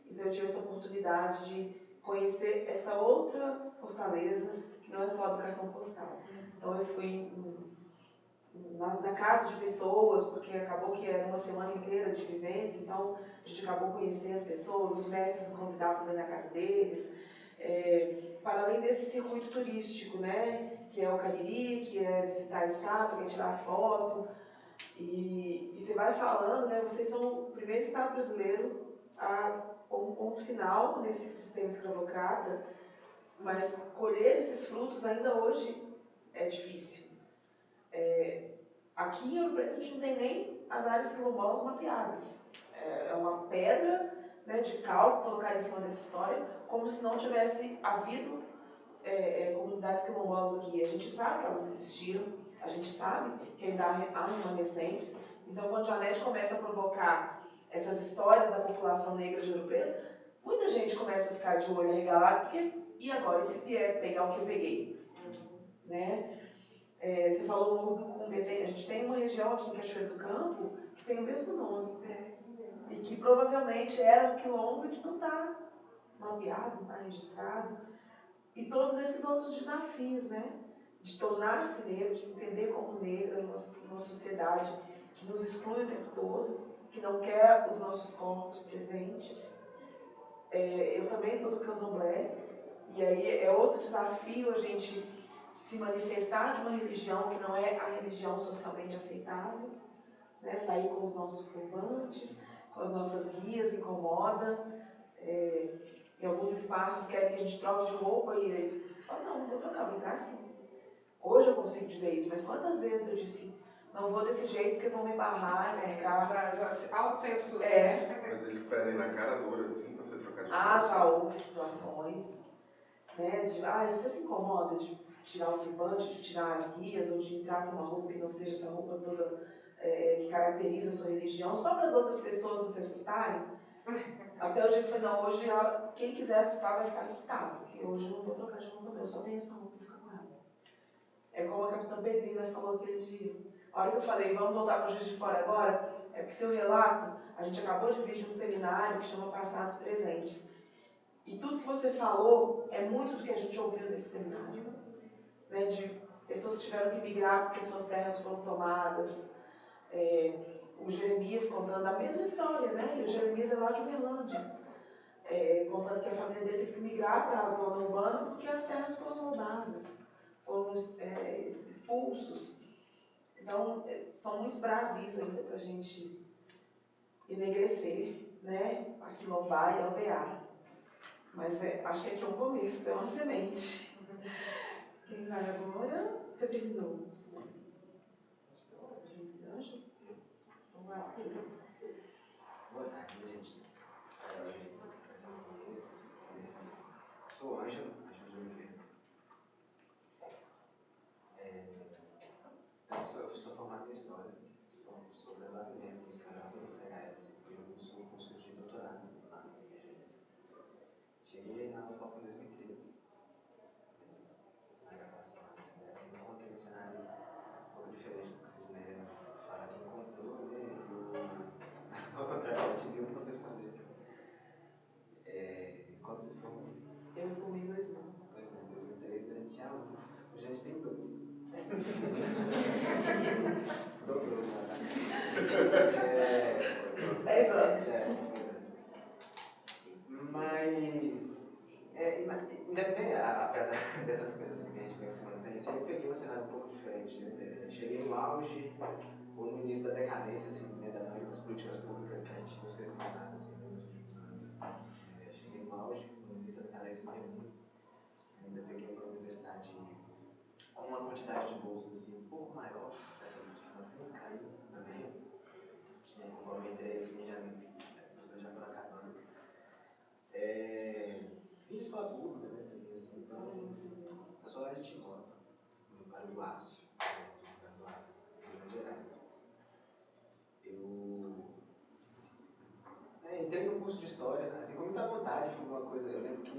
Então eu tive essa oportunidade de conhecer essa outra fortaleza, que não é só do cartão postal. Então eu fui na casa de pessoas, porque acabou que era uma semana inteira de vivência, então a gente acabou conhecendo pessoas, os mestres nos convidavam para ir na casa deles, para além desse circuito turístico, né, que é o Cariri, que é visitar a estátua, que é tirar foto, e você vai falando, né, vocês são o primeiro estado brasileiro a um ponto final nesse sistema escravocrata, mas colher esses frutos ainda hoje é difícil. Aqui em Ouro Preto a gente não tem nem as áreas quilombolas mapeadas. É uma pedra, né, de cal colocar em cima dessa história, como se não tivesse havido comunidades quilombolas aqui. A gente sabe que elas existiram, a gente sabe que ainda há remanescentes. Então, quando a Janete começa a provocar essas histórias da população negra de Ouro Preto, muita gente começa a ficar de olho arregalado, porque, e agora, e se vier pegar o que eu peguei? Né? Você falou o Morro do Cumbe, a gente tem uma região aqui em Cachoeiro do Campo que tem o mesmo nome, e que provavelmente era um quilombo e que não está mapeado, não está registrado. E todos esses outros desafios, né? De tornar-se negro, de se entender como negra numa sociedade que nos exclui o tempo todo, que não quer os nossos corpos presentes. Eu também sou do candomblé, e aí é outro desafio a gente se manifestar de uma religião que não é a religião socialmente aceitável, né? Sair com os nossos turbantes, com as nossas guias, incomoda. Em alguns espaços querem que a gente troque de roupa e ele fala, não vou trocar, vou entrar assim. Hoje eu consigo dizer isso, mas quantas vezes eu disse, não vou desse jeito porque vão me barrar, vão ficar... Já autocensura. Mas eles pedem na cara dura, assim, pra você trocar de Já houve situações, né, de, você se incomoda de tirar o turbante, de tirar as guias, ou de entrar com uma roupa que não seja essa roupa toda que caracteriza a sua religião, só para as outras pessoas não se assustarem? Até o dia que eu falei, não, hoje quem quiser assustar vai ficar assustado, porque hoje eu não vou trocar de roupa, eu só tenho essa roupa e ficar com ela. É como a Capitã Pedrina falou aquele dia. A hora que eu falei, vamos voltar para o Juiz de Fora agora, é porque seu relato, a gente acabou de vir de um seminário que chama Passados Presentes. E tudo que você falou é muito do que a gente ouviu nesse seminário. Né, de pessoas que tiveram que migrar porque suas terras foram tomadas. O Jeremias contando a mesma história, né? E o Jeremias é lá de Uberlândia. Contando que a família dele teve que migrar para a zona urbana porque as terras foram roubadas, foram expulsos. Então, são muitos Brasis ainda para a gente enegrecer, né? Aquilombar e aldear. Mas acho que aqui é um começo, é uma semente. Quem vai agora? Você terminou? Então vai lá. Boa tarde, gente. Sou Ângelo de Oliveira. Eu sou formado em História, sou graduado em História pelo CHS e eu sou curso de doutorado lá no IGS. Cheguei na UFOP em 2013, na gravação da CBS, e encontrei um cenário um pouco diferente do que vocês me fala que encontrou, né? Eu tive um professor dele. Quando vocês formam? Eu me formei em 2000. Pois é, em 2013 a gente tinha um. Hoje a gente tem dois. Dobrou, né? 10 anos. Mas, apesar dessas coisas assim, que a gente vem se mantém, assim, eu peguei um cenário um pouco diferente. Né? Cheguei no auge, ou no início da decadência, assim, né, das políticas públicas que a gente não fez nada assim, nos últimos anos. Cheguei no auge, no início da decadência do Rio. Ainda peguei uma universidade com uma quantidade de bolsas assim, um pouco maior dessa última, assim, caiu também. Conforme eu entrei, assim, essas coisas já foram acabando. Fiz escola pública, né? Assim, então, eu sou lá de Timóteo, no Vale do Aço, em Minas Gerais. Eu entrei no curso de História, assim, com muita vontade, foi uma coisa, eu lembro que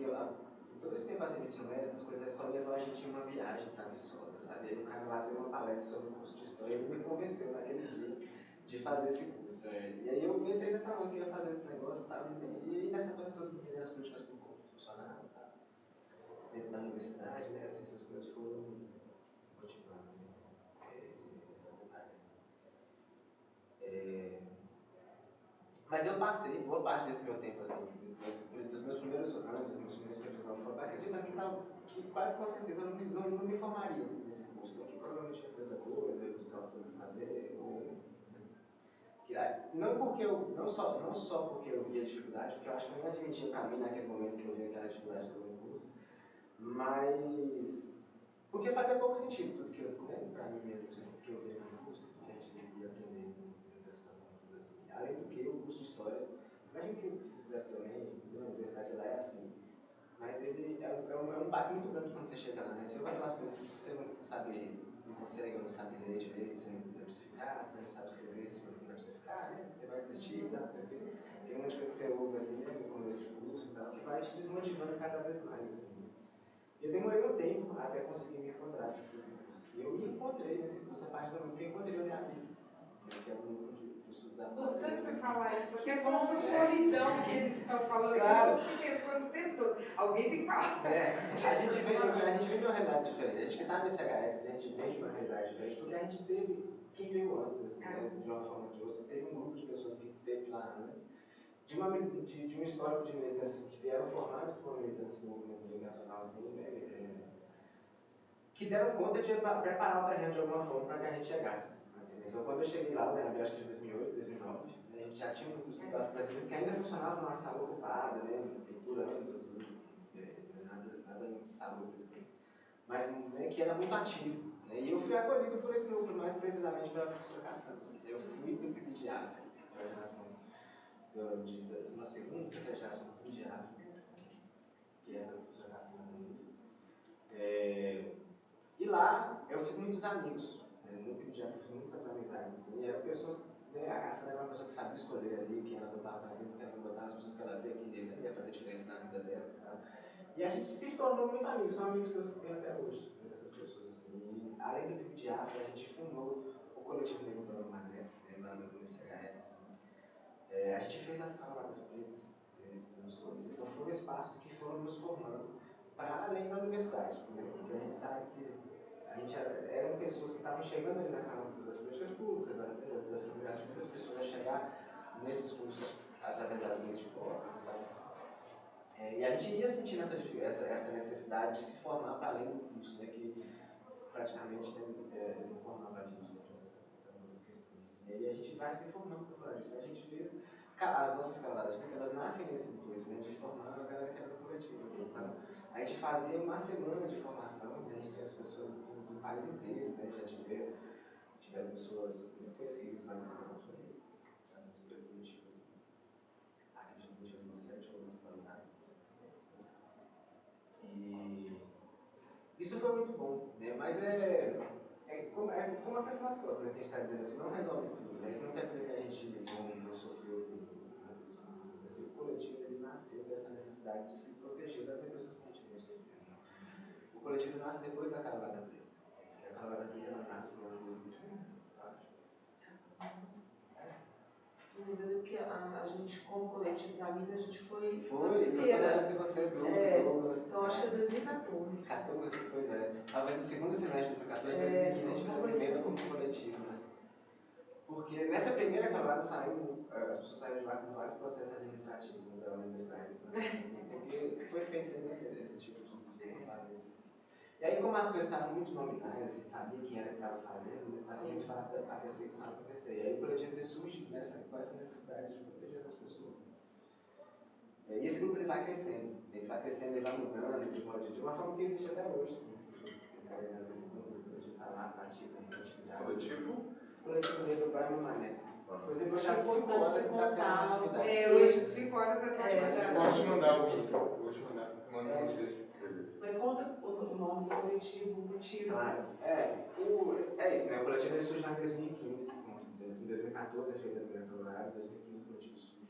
todo esse tempo fazendo ensino médio, essas coisas, a escola levou a gente em uma viagem para Viçosa, sabe? Aí o cara lá deu uma palestra sobre o curso de História e ele me convenceu naquele dia de fazer esse curso. E aí eu entrei nessa onda que eu ia fazer esse negócio, tá? E nessa coisa toda, entender as políticas por como funcionavam, tá? Dentro da universidade, né? Assim, essas coisas foram motivando, né? Essa vontade, assim. Mas eu passei boa parte desse meu tempo, assim, dos meus primeiros anos, dos meus primeiros tempos na UFOP, acreditando que quase com certeza eu não me formaria nesse curso, que provavelmente ia fazer outra coisa, ia buscar outra coisa fazer, ou não só porque eu via dificuldade, porque eu acho que eu não admitia para mim naquele momento que eu via aquela dificuldade do curso, mas porque fazia pouco sentido tudo que eu, né, para mim mesmo, tudo que eu via no curso, tudo que a gente ia aprender na situação, tudo assim. Além do que, o curso de História, imagino que vocês fizeram também, na universidade lá é assim, mas ele é um impacto muito grande quando você chega lá, né? Você ouve aquelas coisas que se você não sabe, não consegue, não sabe ler direito, você não deve você ficar, você não sabe escrever, você não deve você ficar, né? Você vai desistir e tal, não sei o quê. Tem um monte de coisa que você ouve assim, né, no começo do curso e tal, que vai te desmotivando cada vez mais, assim. E eu demorei um tempo até conseguir me encontrar nesse curso, assim. Eu me encontrei nesse curso, a parte do mundo que eu encontrei a minha vida, né? Que é um grupo de estudos Importante você avançados. falar isso, porque é pra essa solidão que eles estão falando Claro. aqui, eu fico pensando o tempo todo. Alguém tem que falar. A gente vem de uma realidade diferente. A gente que está no SHS, a gente vem de uma realidade diferente, porque a gente teve, quem veio antes, assim, né, de uma forma ou de outra, teve um grupo de pessoas que teve lá antes, de um histórico de militância que vieram formados por uma militância no movimento nacional, assim, né, que deram conta de preparar o terreno de alguma forma para que a gente chegasse. Assim, então, quando eu cheguei lá, eu acho que em 2008, 2009, né, a gente já tinha um grupo de estudantes brasileiros que ainda funcionava numa sala ocupada, né, por anos, assim, nada muito salubre, assim, mas né, que era muito ativo. Né, e eu fui acolhido por esse núcleo, mais precisamente pela professora Cassandra. Eu fui do PIB de África, da geração de uma segunda, terceira geração do PIB de África, que é da professora Cassandra Nunes. E lá eu fiz muitos amigos, né, no PIB de África eu fiz muitas amizades, assim, e eram pessoas, né, a Cassandra era uma pessoa que sabia escolher ali, quem ela botava na vida, quem ela botava as pessoas que ela via, que ia fazer diferença na vida delas, sabe? E a gente se tornou muito amigos, são amigos que eu tenho até hoje, dessas pessoas, assim. E, além do PIB de África, a gente fundou o Coletivo Negro pela Humanidade, lá no CHS, assim. A gente fez as calamadas pretas nesses anos todos, então foram espaços que foram nos formando para além da universidade, né? Porque a gente sabe que a gente eram pessoas que estavam chegando ali nessa luta das políticas públicas, das liberações das pessoas a chegar nesses cursos através das leis de cota e tal, assim. E a gente ia sentindo essa necessidade de se formar para além do curso, né, que praticamente não formava a gente das nossas questões. E aí a gente vai se formando por fora disso. A gente fez as nossas camadas, porque elas nascem nesse intuito, né, de formar a galera que era do coletivo. Então, a gente fazia uma semana de formação, né, a gente tem as pessoas do país inteiro, né, já tiveram pessoas muito conhecidas lá no canal, fazendo super coletivo, assim. Aqui a gente tinha umas 7 ou 8 qualidades. E isso foi muito bom, né? Mas como a questão das costas, né? Que a gente está dizendo assim, não resolve tudo, né? Isso não quer dizer que a gente não sofreu tantas coisas. Assim, o coletivo ele nasceu dessa necessidade de se proteger das repressões que a gente vem sofrendo. O coletivo nasce depois da Caravana Preta, porque a Caravana Preta ela nasce em 2015, eu acho. Que a gente, como coletivo da vida, a gente foi primeira. Antes de você, Douglas. Então, acho que é 2014. 14, pois é. Talvez no segundo semestre de 2014, 2015, a gente fez a primeira como coletivo, né? Porque nessa primeira camada as pessoas saíram de lá com vários processos administrativos, né, da universidade, né? Assim, porque foi feito esse tipo de trabalho. E aí, como as coisas estavam muito nominais, a gente sabia quem era que estava fazendo, estava muito fácil a perseguição acontecer. E aí o coletivo surge com essa necessidade de proteger essas pessoas. E esse grupo ele vai crescendo, ele vai mudando de uma forma que existe até hoje. Coletivo Negro vai no Mané. Inclusive, hoje às 5 horas você está tendo uma atividade. Hoje às 5 horas eu estou atividade. Posso mandar o link? Vou te mandar. Manda pra vocês. Mas conta o nome do coletivo, o motivo. Claro. Isso, né? O coletivo ele surge em 2015, vamos dizer assim. Em 2014 é feita a primeira colorada, em 2015 o coletivo surge.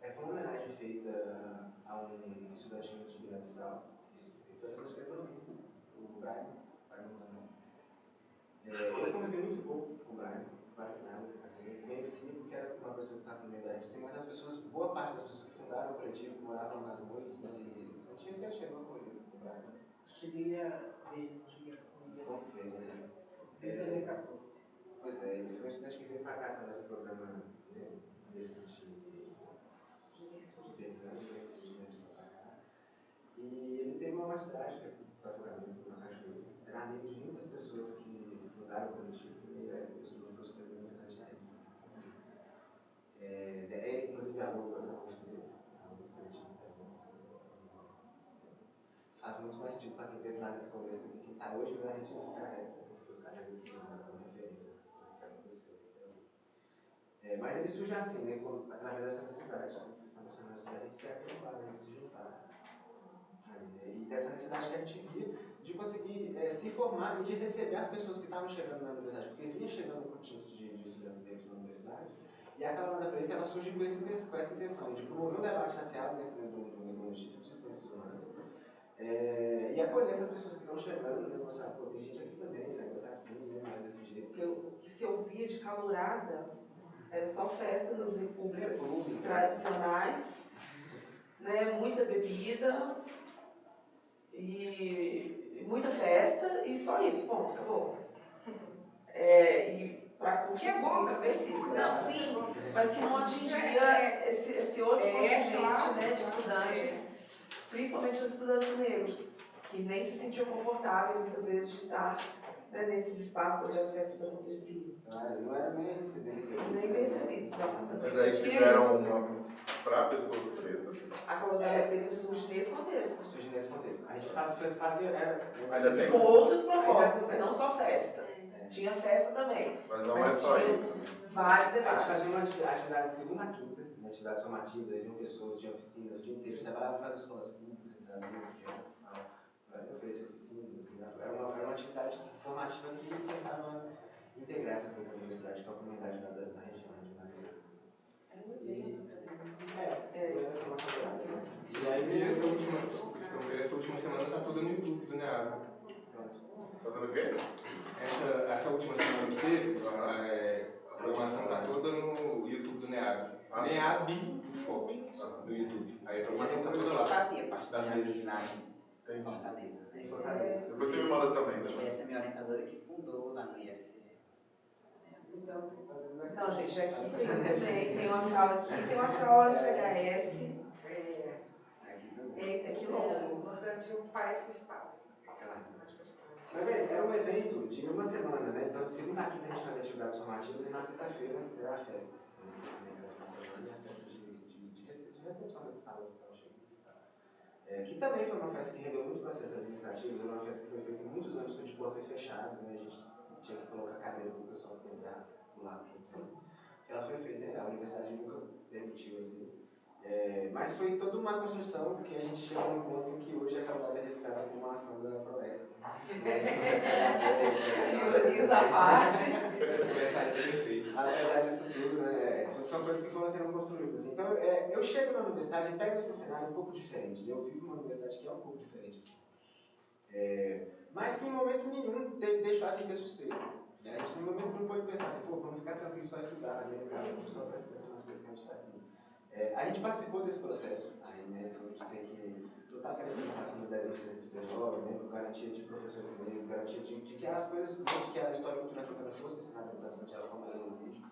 Foi uma homenagem feita a um estudante de Guiné-Bissau, que foi estudante de economia, o Brian. Eu convivi muito pouco com o Brian, quase nada. Assim, eu conheci porque era uma pessoa que estava no meio da gente, assim, mas as pessoas, boa parte das pessoas que fundaram o coletivo moravam nas noites, né, e você não tinha sequer chegado comigo com o Brian. Cheguei a ver, né? Em 2014. Pois é, ele foi um estudante que veio para cá através do programa, né, desses e ele teve uma morte trágica para afogamento na cachoeira. Era amigo de muitas pessoas que fundaram o coletivo e eu sou uma pessoa que muito homenagem a ele. aluno no curso dele. Faz muito mais sentido para quem teve lá nesse começo do que quem está hoje, mas a gente não carrega os carregos assim, como referência do que aconteceu. Mas ele surge assim, né, através dessa necessidade, né, que vocês estão mencionando, a gente se acumular, né, se juntar. E dessa necessidade que a gente via de conseguir se formar e de receber as pessoas que estavam chegando na universidade, porque vinha chegando um contingente de estudantes negros na universidade, e a Caravana Preta ela surge com essa intenção de promover um debate racial dentro do Instituto de Ciências Humanas, e acolher essas pessoas que estão chegando, né, mostrar, pô, tem gente aqui também, né, negócio assim, né, não é desse jeito. Porque o que se ouvia de calorada era só festa nas repúblicas tradicionais, né, muita bebida e muita festa e só isso, ponto, acabou. E para cursos Que é bom também. específicos. Não, Sim, mas que não atingia esse outro contingente, claro, né, de estudantes, principalmente os estudantes negros, que nem se sentiam confortáveis muitas vezes de estar, né, nesses espaços onde as festas aconteciam. Não era nem recebência. Nem percebidos, exatamente. Mas aí fizeram uma para pessoas pretas. A colônia preta surge nesse contexto. Surge nesse contexto. A gente fazia. Ainda tem? Com outras propostas, não só festa. Tinha festa também. Mas não é só tinha isso. Vários A gente debates. fazia uma atividade de segunda a quinta, uma atividade formativa, tinham pessoas, tinha oficinas o dia inteiro, a gente trabalhava com as escolas públicas, trazia as crianças e tal, oferecia oficinas, assim, era uma atividade formativa que tentava integrar essa coisa da universidade com a comunidade da região, de maneira assim. Era um evento acadêmico. Era só uma coisa. E aí essa última semana está toda no YouTube do NEAB. Tá dando o quê? Essa última semana que teve, a programação está toda no YouTube do NEAB. NEAB do FOP, no YouTube. Aí a programação está toda lá. Fazia parte da Das vezes. universidade Entendi. Fortaleza. Depois você me manda também, tá? Foi essa minha orientadora que fundou lá no IFC. Não, gente, aqui tem também, tem uma sala aqui, tem uma sala no CHS. É importante ocupar esse espaço. Mas era um evento de uma semana, né? Então, segunda a quinta a gente fazia atividades formativas e na sexta-feira era a festa. Essa semana e a festa de recepção desse sábado que estava chegando. Que também foi uma festa que rendeu muitos processos administrativos, era uma festa que foi feita em muitos anos de portões fechados, né? A gente tinha que colocar cadeira para o pessoal entrar do lado. Ela foi feita, né? A universidade nunca permitiu assim. Mas foi toda uma construção que a gente chegou no ponto que hoje a Caravana é registrada como uma ação da ProEx. Risos à parte. Essa foi a saída perfeita. Apesar disso tudo, né? São coisas que foram sendo construídas. Assim. Então, eu chego na universidade e pego esse cenário um pouco diferente. Né? Eu vivo numa universidade que é um pouco diferente. Assim. Mas que em momento nenhum deixou a gente ter sossego. Né? A gente, em momento nenhum, pode pensar assim, pô, vamos ficar tranquilo só estudar, né? Só prestar atenção nas coisas que a gente está aqui. A gente participou desse processo aí, né? Então a gente tem que lutar pela implementação do 10 anos do jovem, né? Por garantia de professores negros, garantia de que as coisas, de que a história cultural africana fosse ensinada na educação de ela como ela exige.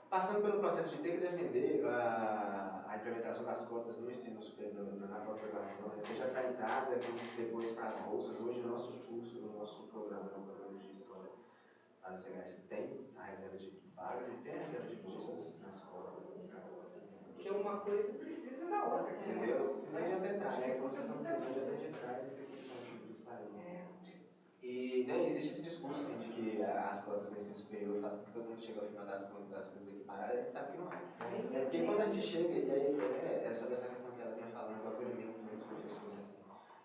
Passando pelo processo de ter que defender a implementação das cotas no ensino superior, na pós-graduação, né? Seja para a entrada, depois para as bolsas. Hoje o nosso curso, o nosso programa de história lá no CHS tem a reserva de vagas e tem a reserva de bolsas na escola. Porque uma coisa precisa da outra. Entendeu? Se não adianta entrar, né? Como vocês estão dizendo, não adianta entrar e ter condição de sair. E né, existe esse discurso assim, de que as cotas no ensino superior fazem com que todo mundo chegue ao final das coisas equiparadas, a gente sabe que não é. Porque quando a gente chega, e aí é sobre essa questão que ela tinha falado, do acolhimento dos professores, assim.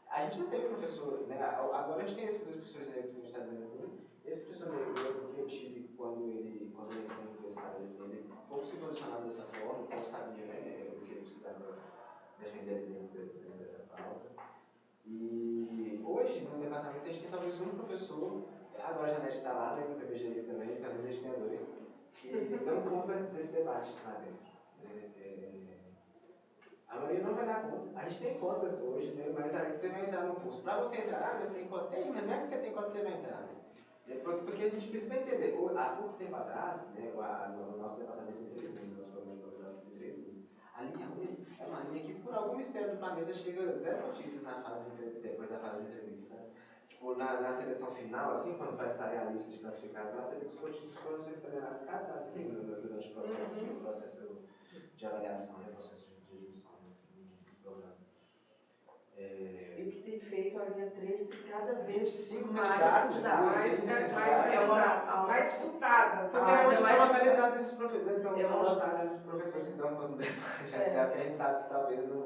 A gente não tem professor, né? Agora a gente tem esses dois professores negros que a gente está dizendo assim. Esse professor negro que eu tive quando ele entrou na universidade, assim, ele pouco se posicionava dessa forma, pouco sabia, né, o que ele precisava defender dentro dessa pauta. E hoje, no departamento, a gente tem talvez um professor, agora a Janete está lá, né, no PBGS também, talvez a gente tenha dois, que dão conta desse debate lá dentro. A maioria não vai dar conta. A gente tem cotas hoje, né, mas aí você vai entrar no curso. Para você entrar, eu tenho cota, mas não é porque tem cota que você vai entrar, né? Porque a gente precisa entender, há pouco tempo atrás, né, no nosso departamento de 3 linhas, nosso programa de pós-graduação de 3 linhas, a linha 1 é uma linha que, por algum mistério do planeta, chega zero notícias na fase depois da fase de entrevista, sabe? Tipo, tipo, na seleção final, assim, quando vai sair a lista de classificados lá, você vê que os cotistas foram ser federados descartados, assim, durante o processo de avaliação, né, processo de admissão no programa. E o que tem feito a linha 13 tem cada vez 5 mais candidatos, mais disputadas. Porque é onde mais estão localizados esses professores, então, é onde- esses professores que dão conta do debate, que a gente sabe que talvez não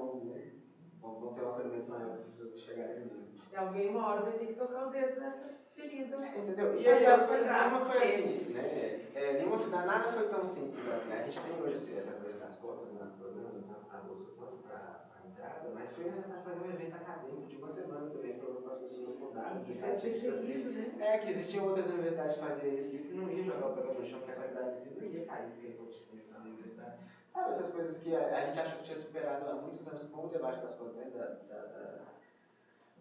vão ter um acolhimento maior das pessoas que chegarem nisso. E alguém uma hora vai ter que tocar o dedo nessa ferida. Entendeu? E Fazer aí as os coisas cuidados, nenhuma foi porque- assim, né? Nada foi tão simples assim. A gente tem hoje essa coisa das cotas na programa, tanto para a bolsa quanto para a entrada, mas foi necessário fazer um evento acadêmico de uma semana também para as pessoas mudarem. Isso é perseguido, né? Que existiam outras universidades que faziam isso, que isso não ia jogar o papel no chão, que a qualidade de ensino não ia cair, porque não tinha na universidade. Sabe essas coisas que a gente achou que tinha superado há muitos anos com o debate das cotas, né?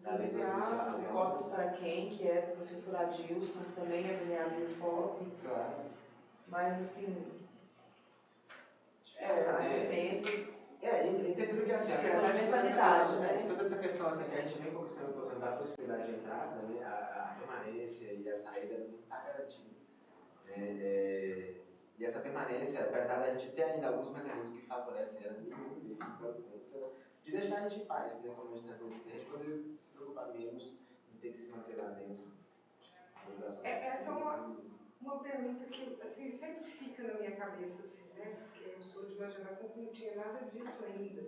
As cotas para quem, que é do professor Adilson, também é do NEAB FOP. Claro. Mas assim, imensas. Entendendo que assim, Questão de mentalidade, né? toda essa questão assim, que a gente vem conquistando da possibilidade de entrada, né, a permanência e a saída não está garantida. E essa permanência, apesar da gente ter ainda alguns mecanismos que favorecem ela, nenhum deles dá conta de deixar a gente em paz, né, como a gente está dizendo, a gente poder se preocupar menos em ter que se manter lá dentro. Essa é uma pergunta que assim, sempre fica na minha cabeça, assim, né? Porque eu sou de uma geração que não tinha nada disso ainda.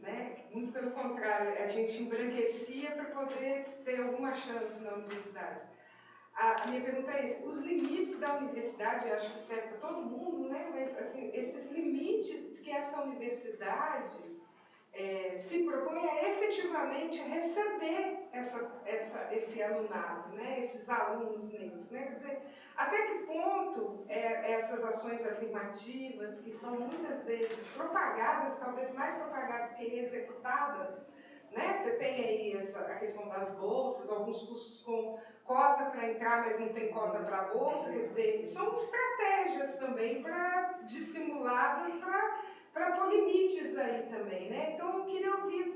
Né? Muito pelo contrário, a gente embranquecia para poder ter alguma chance na universidade. A minha pergunta é essa: os limites da universidade, eu acho que serve para todo mundo, né? Mas assim, esses limites que essa universidade se propõe a efetivamente receber esse alunado, né? Esses alunos negros. Né? Quer dizer, até que ponto essas ações afirmativas, que são muitas vezes propagadas, talvez mais propagadas que executadas, né? Você tem aí a questão das bolsas, alguns cursos com cota para entrar, mas não tem cota para a bolsa, quer dizer, são estratégias também dissimuladas para pôr limites aí também, né? Então eu queria ouvir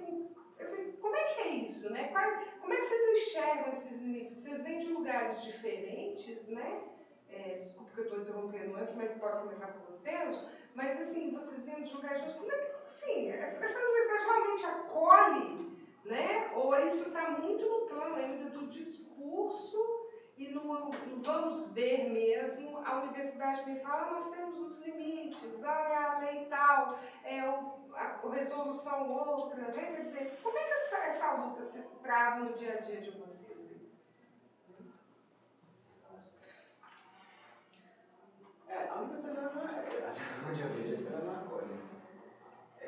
assim, como é que é isso, né? Como é que vocês enxergam esses limites? Vocês vêm de lugares diferentes, né? Desculpa que eu estou interrompendo antes, mas pode começar com você, mas assim, vocês vêm de lugares diferentes, como é que, assim, essa universidade realmente acolhe, né? Ou isso está muito no plano ainda do discurso e no vamos ver mesmo, a universidade me fala, nós temos os limites, é a lei tal, a resolução outra, né? Quer dizer, como é que essa luta se trava no dia a dia de vocês? A universidade não onde eu vejo, ela não acolhe.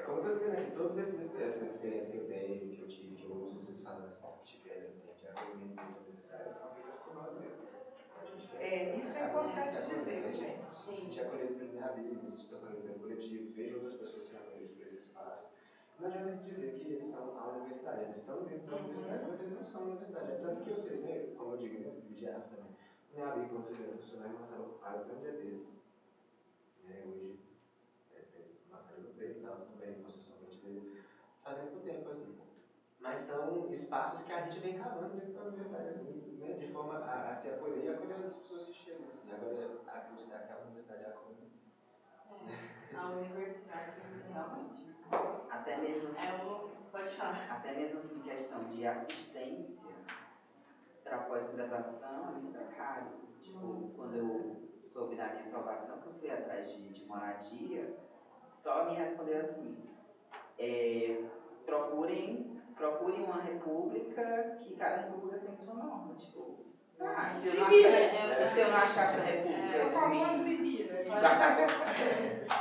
Como eu estou dizendo aqui, todas essas experiências que eu tenho, que eu tive, que eu ouço vocês falando assim, que tiveram de acolhimento dentro da universidade, são feitas por nós mesmos. Isso é importante dizer, gente. Me sentir acolhido pelo minha vida, me sentir acolhido pelo coletivo, vejo outras pessoas sendo acolhidas por esse espaço. Não adianta dizer que eles são a universidade, eles estão dentro da universidade, mas eles não são a universidade. É tanto que eu sei, né, como eu digo, né, de arte também. O NEAB, como eu disse, funcionar em uma sala ocupada até um dia desse. Hoje, Marcelo do Preto e tal, tudo bem, construção dele, fazendo por tempo, assim. Mas são espaços que a gente vem cavando dentro da universidade, assim, né, de forma a se acolher e acolher as pessoas que chegam, assim. Agora, acreditar que a universidade acolhe. A universidade, assim, realmente. Até mesmo assim, pode falar. até mesmo assim, questão de assistência para pós-graduação é muito precário. Tipo, quando eu soube da minha aprovação, que eu fui atrás de moradia, só me responderam assim, procurem uma república, que cada república tem sua norma. Tipo, se eu não achar essa república, É o famoso Sibira.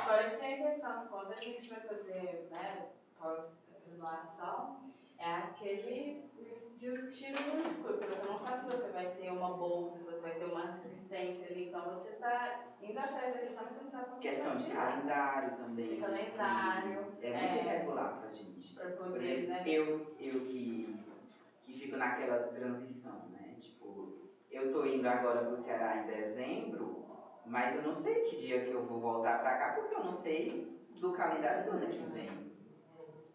Fora que tem a questão, quando a gente vai fazer, né, pós-graduação, é aquele tiro no escuro, porque você não sabe se você vai ter uma bolsa, se você vai ter uma assistência ali, então você está indo atrás da questão, mas você não sabe como questão de calendário também. De calendário. Assim, é muito irregular pra gente. Pra poder, por exemplo, né? eu que fico naquela transição, né? Tipo, eu tô indo agora pro Ceará em dezembro, mas eu não sei que dia que eu vou voltar pra cá, porque eu não sei do calendário do ano que vem.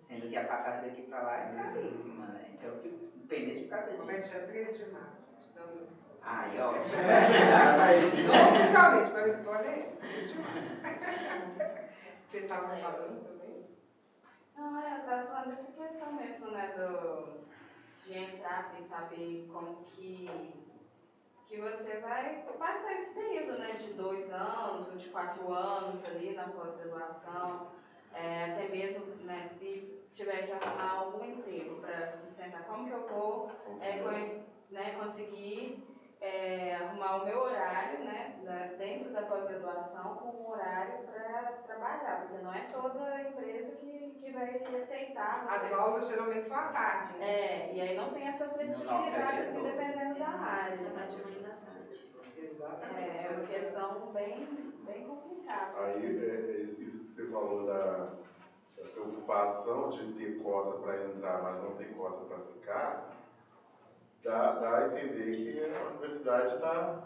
Sendo que a passagem daqui para lá é caríssima, né? Então eu fico dependente por causa disso. Começa dia 13 de março. Damos... Ai, ótimo. Não oficialmente, mas o spoiler é esse, 13 de março. Você estava falando também? Não, eu estava falando dessa questão mesmo, né, de entrar sem saber como que você vai passar esse período, né, de 2 anos ou de 4 anos ali na pós-graduação, até mesmo, né, se tiver que arrumar algum emprego para sustentar, como que eu vou conseguir arrumar o meu horário, né, dentro da pós-graduação com um horário para trabalhar, porque não é toda empresa que vai aceitar você. As aulas geralmente são à tarde, né? E aí não tem essa flexibilidade, assim, dependendo da área, né? Exatamente. É uma questão bem complicada. Aí, isso que você falou da preocupação de ter cota para entrar, mas não ter cota para ficar, dá a entender que a universidade está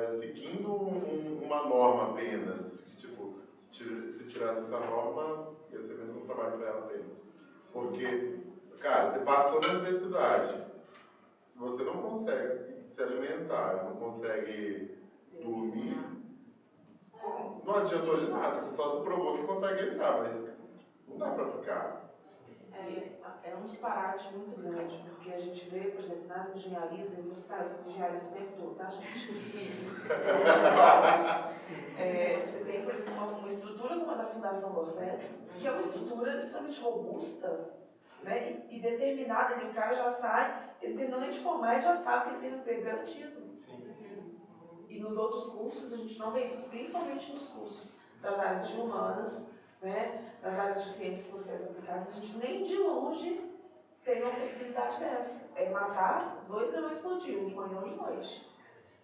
seguindo uma norma apenas. Que, tipo, se tirasse essa norma, ia ser menos um trabalho para ela apenas. Porque, cara, você passou na universidade, se você não consegue se alimentar, não consegue dormir, não adiantou de nada. Você só se provou que consegue entrar, mas não dá para ficar. É um disparate muito grande, porque a gente vê, por exemplo, nas engenharias, eu vou citar essas engenharias o tempo todo, tá, gente? Você tem, por exemplo, uma estrutura como a da Fundação Borsex, que é uma estrutura extremamente robusta, né? E determinada, ali o cara já sai, ele terminando de formar, ele já sabe que ele tem um emprego garantido. E nos outros cursos, a gente não vê isso, principalmente nos cursos das áreas de humanas, né? Das áreas de ciências sociais aplicadas, a gente nem de longe tem uma possibilidade dessa. É matar 2 leões por dia, um de manhã e um de noite.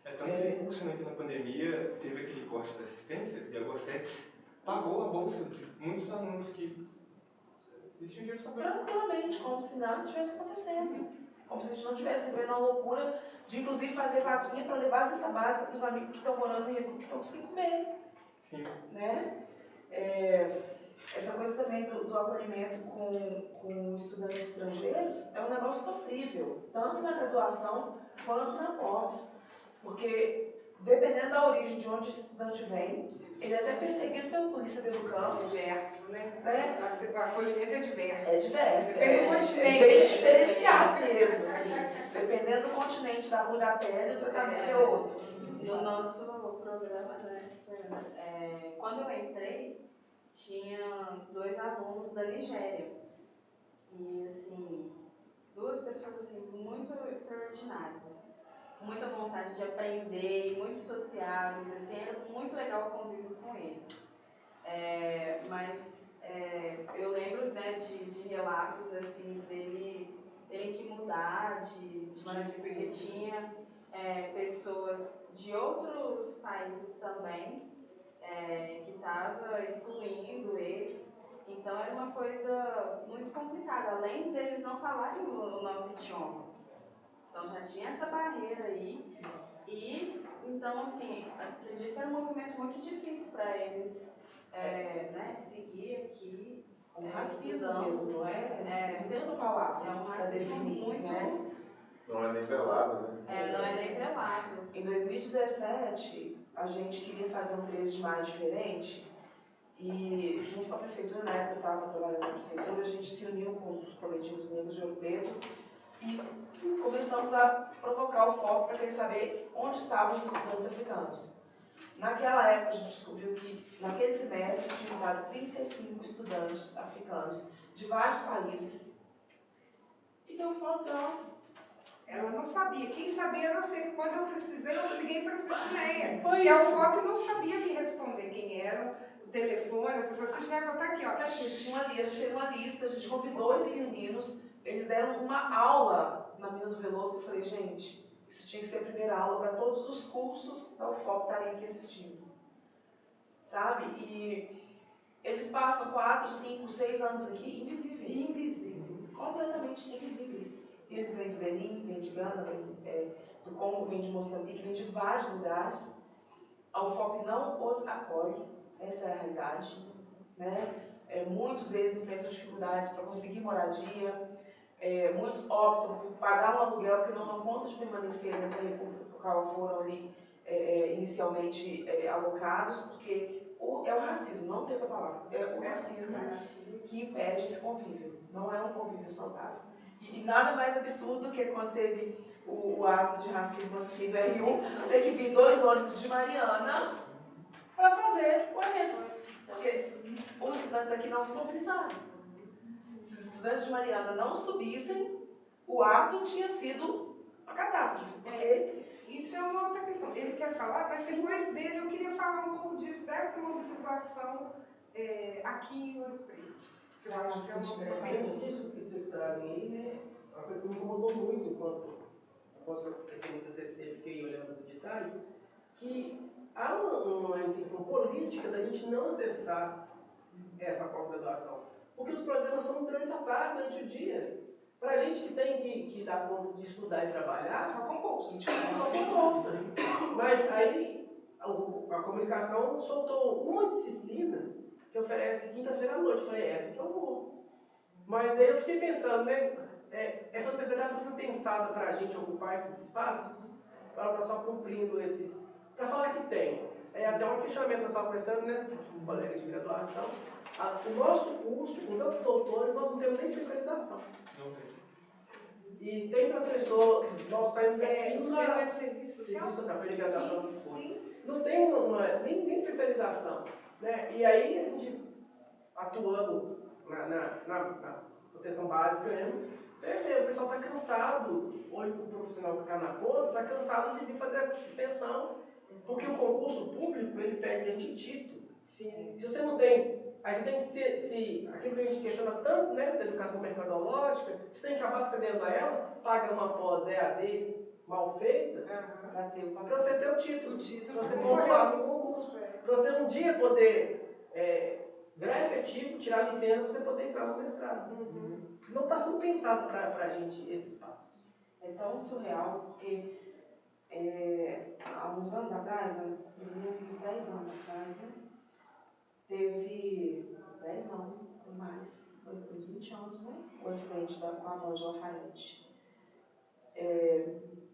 Tanto que o curso, né, que na pandemia teve aquele corte da assistência e a Borsex pagou a bolsa de muitos alunos que eles tinham dinheiro sobrando. Tranquilamente, como se nada estivesse acontecendo. Como se a gente não estivesse vivendo a loucura de, inclusive, fazer vaquinha para levar a cesta básica para os amigos que estão morando em República que estão sem comer. Sim. Né? Essa coisa também do acolhimento com estudantes estrangeiros é um negócio sofrível, tanto na graduação quanto na pós. Porque, dependendo da origem de onde o estudante vem, ele é até perseguido pela polícia pelo campus. Diverso, né? O acolhimento é diverso. É diverso. Depende do continente. Bem diferenciado mesmo, assim. Dependendo do continente, da cor da pele, o tratamento é outro. No nosso programa, né, quando eu entrei, tinha 2 alunos da Nigéria. E, assim, 2 pessoas, assim, muito extraordinárias. Com muita vontade de aprender, muito sociáveis, assim, era muito legal o convívio com eles. Mas eu lembro, né, de relatos, assim, deles terem que mudar porque tinha pessoas de outros países também que estavam excluindo eles. Então era uma coisa muito complicada, além deles não falarem o nosso idioma. Então já tinha essa barreira aí. Sim. E então, assim, acredito que era um movimento muito difícil para eles né, seguir aqui. Um racismo mesmo, não é? Não tem outra palavra. É um racismo muito. Né? Não é nem velado, né? Não é nem velado. Em 2017, a gente queria fazer um 13 de maio diferente e, junto com a prefeitura, na época eu estava trabalhando na prefeitura, a gente se uniu com os coletivos negros de Ouro Preto e começamos a provocar o foco para querer saber onde estavam os estudantes africanos. Naquela época, a gente descobriu que, naquele semestre, tinham dado 35 estudantes africanos de vários países e deu foco. Ela não sabia. Quem sabia era você, que quando eu precisei, eu liguei para a Sidneia. Foi que isso. a UFOP não sabia me responder quem era, o telefone, essa pessoa. Sidneia, vou estar aqui, ó. A gente fez uma lista, a gente convidou esses meninos, eles deram uma aula na Mina do Veloso, que eu falei, gente, isso tinha que ser a primeira aula para todos os cursos da UFOP estarem aqui assistindo. Sabe? E eles passam 4, 5, 6 anos aqui invisíveis. Invisíveis. Completamente invisíveis. E eles vêm de Benin, vêm de Gana, vêm do Congo, vêm de Moçambique, vêm de vários lugares. A UFOP não os acolhe, essa é a realidade. Né? muitos deles enfrentam dificuldades para conseguir moradia, muitos optam por pagar um aluguel que não dão conta de permanecer na República por qual foram ali inicialmente alocados, porque é o racismo, não tem outra palavra, é o racismo que impede esse convívio, não é um convívio saudável. E nada mais absurdo do que quando teve o ato de racismo aqui do RU, ter que vir 2 ônibus de Mariana para fazer o evento, porque os estudantes aqui não se mobilizaram. Se os estudantes de Mariana não subissem, o ato tinha sido uma catástrofe, porque isso é uma outra questão. Ele quer falar, mas depois dele eu queria falar um pouco disso, dessa mobilização aqui em Ouro Preto. Que eu acho que é uma Além disso que vocês trazem aí, né, uma coisa que me incomodou muito enquanto após que eu prestei no TCC, fiquei olhando os editais, que há uma intenção política da gente não acessar essa pós-graduação. Porque os programas são durante a tarde, durante o dia. Para a gente que tem que dar conta de estudar e trabalhar, só com bolsa. Só com bolsa. Mas aí a comunicação soltou uma disciplina que oferece quinta-feira à noite. Eu falei, essa que eu vou. Mas aí eu fiquei pensando, né? Essa universidade está sendo pensada para a gente ocupar esses espaços, ela está só cumprindo esses. Para falar que tem. Até um questionamento que nós estávamos conversando, né? Com um colega de graduação. O nosso curso, com tantos doutores, nós não temos nem especialização. Não tem. E tem professor, nós saímos daqui O seu é serviço social? Serviço social, graduação que foi. Sim. Não tem nem especialização. Né? E aí a gente, atuando na proteção básica mesmo, você vê, o pessoal está cansado, hoje o profissional que está na ponta está cansado de vir fazer extensão, porque o concurso público ele pede antitítulo. Sim. Se você não tem, a gente tem que se aquilo que a gente questiona tanto, né, da educação mercadológica, você tem que acabar cedendo a ela, paga uma pós EAD mal feita, para você ter o título, para você pontuar no concurso, para você um dia poder virar efetivo, tirar licença, para você poder entrar no mestrado. Não está sendo pensado para a gente esse espaço. É tão surreal, porque há uns anos atrás, uns 10 anos atrás, né, teve, 10 não, mais, uns 20 anos, né, o acidente com a van de Lafayette.